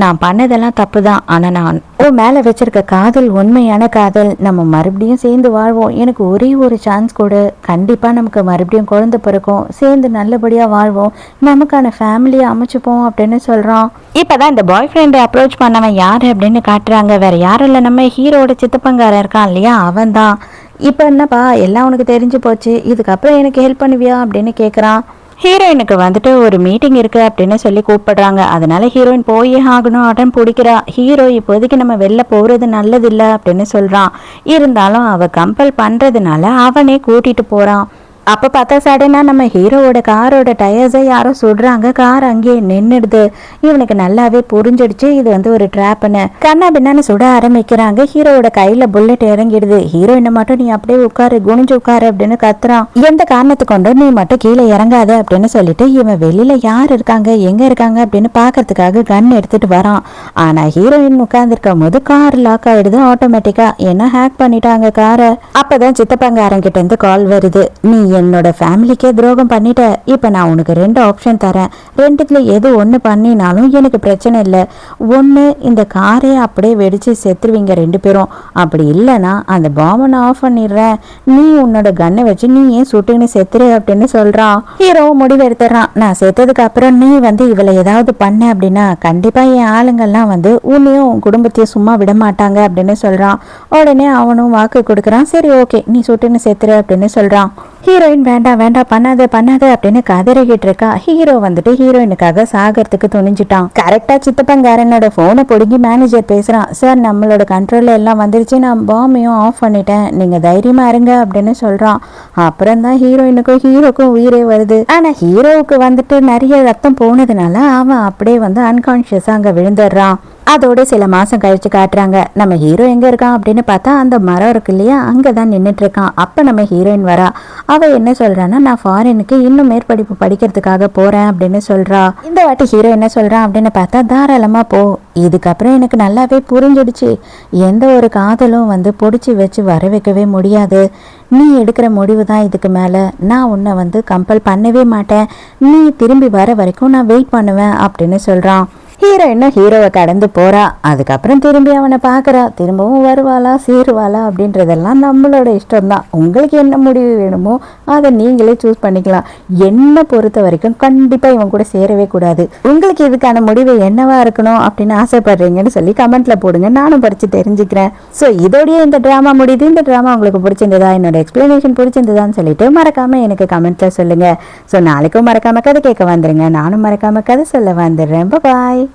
நான் பண்ணதெல்லாம் தப்பு தான். ஆனா நான் உன் மேல வச்சிருக்க காதல் உண்மையான காதல், நம்ம மறுபடியும் சேர்ந்து வாழ்வோம், எனக்கு ஒரே ஒரு சான்ஸ் கொடு, கண்டிப்பா நமக்கு மறுபடியும் குழந்தை பிறக்கும், சேர்ந்து நல்லபடியா வாழ்வோம், நமக்கான ஃபேமிலியை அமைச்சுப்போம் அப்படின்னு சொல்றான். இப்பதான் இந்த பாய் ஃப்ரெண்டை அப்ரோச் பண்ணவன் யாரு அப்படின்னு காட்டுறாங்க. வேற யாரும் இல்லை, நம்ம ஹீரோட சித்தப்பங்காரன் இருக்கான் இல்லையா, அவன் தான். இப்போ என்னப்பா எல்லாம் உனக்கு தெரிஞ்சு போச்சு, இதுக்கப்புறம் எனக்கு ஹெல்ப் பண்ணுவியா அப்படின்னு கேட்குறான். ஹீரோயினுக்கு வந்துட்டு ஒரு மீட்டிங் இருக்கு அப்படின்னு சொல்லி கூப்பிடுறாங்க. அதனால ஹீரோயின் போயே ஆகணும் அடன் பிடிக்கிறா. ஹீரோ இப்போதைக்கு நம்ம வெளில போறது நல்லதில்லை அப்படின்னு சொல்றான். இருந்தாலும் அவ கம்பல் பண்றதுனால அவனே கூட்டிட்டு போறான். அப்போ பார்த்தா சடனாக நம்ம ஹீரோவோட காரோட டயர்ஸை யாரோ சுடுறாங்க. கார் அங்கேயே நின்றுடுது. இவனுக்கு நல்லாவே புரிஞ்சிடுச்சு இது வந்து ஒரு ட்ராப்னு. கண்ணா பின்னான்னு சுட ஆரம்பிக்கிறாங்க. ஹீரோவோட கையில புல்லட் இறங்கிடுது. ஹீரோயினை மட்டும் நீ அப்படியே உட்காரு, குனிஞ்சு உட்காரு அப்படின்னு கத்துறான். எந்த காரணத்தை கொண்டு நீ மட்டும் கீழே இறங்காத அப்படின்னு சொல்லிட்டு இவன் வெளியில யார் இருக்காங்க எங்க இருக்காங்க அப்படின்னு பாக்கிறதுக்காக கன் எடுத்துட்டு வரான். ஆனா ஹீரோயின் உட்கார்ந்துருக்கும் போது கார் லாக் ஆயிடுது ஆட்டோமேட்டிக்கா. என்ன ஹேக் பண்ணிட்டாங்க காரை. அப்பதான் சித்தப்பங்காரங்கிட்ட இருந்து கால் வருது. நீ என்னோட ஃபேமிலிக்கே துரோகம் பண்ணிட்ட, இப்போ நான் உனக்கு 2 ஆப்ஷன் தரேன், ரெண்டுத்துல எது ஒன்று பண்ணினாலும் எனக்கு பிரச்சனை இல்லை. ஒன்று இந்த காரே அப்படியே வெடிச்சு செத்துருவீங்க 2 பேரும், அப்படி இல்லைன்னா அந்த பாம்பை நான் ஆஃப் பண்ணிடுறேன், நீ உன்னோட கன்னை வச்சு நீ ஏன் சுட்டுன்னு செத்துரு அப்படின்னு சொல்றான். ஹீரோவும் முடிவு எடுத்துறான். நான் செத்ததுக்கு அப்புறம் நீ வந்து இவளை ஏதாவது பண்ண அப்படின்னா கண்டிப்பா என் ஆளுங்கள்லாம் வந்து உன்னையும் உன் குடும்பத்தையும் சும்மா விட மாட்டாங்க அப்படின்னு சொல்றான். உடனே அவனும் வாக்கு கொடுக்குறான். சரி ஓகே நீ சுட்டுன்னு செத்துரு அப்படின்னு சொல்றான். ஹீரோயின் வேண்டாம் வேண்டாம் பண்ணாத பண்ணாத அப்படின்னு கதறிக்கிட்டு இருக்கா. ஹீரோ வந்துட்டு ஹீரோயினுக்காக சாகிறதுக்கு துணிஞ்சிட்டான். கரெக்டா சித்தப்பங்காரனோட போனை பிடுங்கி மேனேஜர் பேசுறான். சார் நம்மளோட கண்ட்ரோல்ல எல்லாம் வந்துருச்சு, நான் பாம்பையும் ஆஃப் பண்ணிட்டேன், நீங்க தைரியமா இருங்க அப்படின்னு சொல்றான். அப்புறம் தான் ஹீரோயினுக்கும் ஹீரோக்கும் உயிரே வருது. ஆனா ஹீரோவுக்கு வந்துட்டு நிறைய ரத்தம் போனதுனால அவன் அப்படியே வந்து அன்கான்சியஸா அங்க விழுந்துடுறான். அதோட சில மாசம் கழிச்சு காட்டுறாங்க. நம்ம ஹீரோ எங்க இருக்கான் அப்படின்னு பார்த்தா அந்த மரம் இருக்கு இல்லையா, அங்கதான் நின்றுட்டு இருக்கான். அப்ப நம்ம ஹீரோயின் வரா. அவ என்ன சொல்றான்னா, நான் ஃபாரினுக்கு இன்னும் மேற்படிப்பு படிக்கிறதுக்காக போறேன் அப்படின்னு சொல்றா. இந்த வாட்டி ஹீரோ என்ன சொல்றான் அப்படின்னு பார்த்தா, தாராளமா போ, இதுக்கப்புறம் எனக்கு நல்லாவே புரிஞ்சிடுச்சு, எந்த ஒரு காதலும் பொடிச்சு வச்சு வர வைக்கவே முடியாது, நீ எடுக்கிற முடிவு தான் இதுக்கு மேலே, நான் உன்னை கம்பல் பண்ணவே மாட்டேன், நீ திரும்பி வர வரைக்கும் நான் வெயிட் பண்ணுவேன் அப்படின்னு சொல்கிறான். ஹீரோயினும் ஹீரோவை கடந்து போறா. அதுக்கப்புறம் திரும்பி அவனை பார்க்குறா. திரும்பவும் வருவாளா சேருவாளா அப்படின்றதெல்லாம் நம்மளோட இஷ்டம்தான். உங்களுக்கு என்ன முடிவு வேணுமோ அதை நீங்களே சூஸ் பண்ணிக்கலாம். என்னை பொறுத்த வரைக்கும் கண்டிப்பாக இவன் கூட சேரவே கூடாது. உங்களுக்கு இதுக்கான முடிவு என்னவா இருக்கணும் அப்படின்னு ஆசைப்படுறீங்கன்னு சொல்லி கமெண்ட்ல போடுங்க, நானும் படித்து தெரிஞ்சுக்கிறேன். ஸோ இதோடய இந்த ட்ராமா முடியுது. இந்த ட்ராமா உங்களுக்கு பிடிச்சிருந்ததா, என்னோட எக்ஸ்பிளனேஷன் பிடிச்சிருந்ததான்னு சொல்லிட்டு மறக்காம எனக்கு கமெண்ட்ல சொல்லுங்க. ஸோ நாளைக்கும் மறக்காம கதை கேட்க வந்துருங்க, நானும் மறக்காம கதை சொல்ல வந்துடுறேன். பாய்.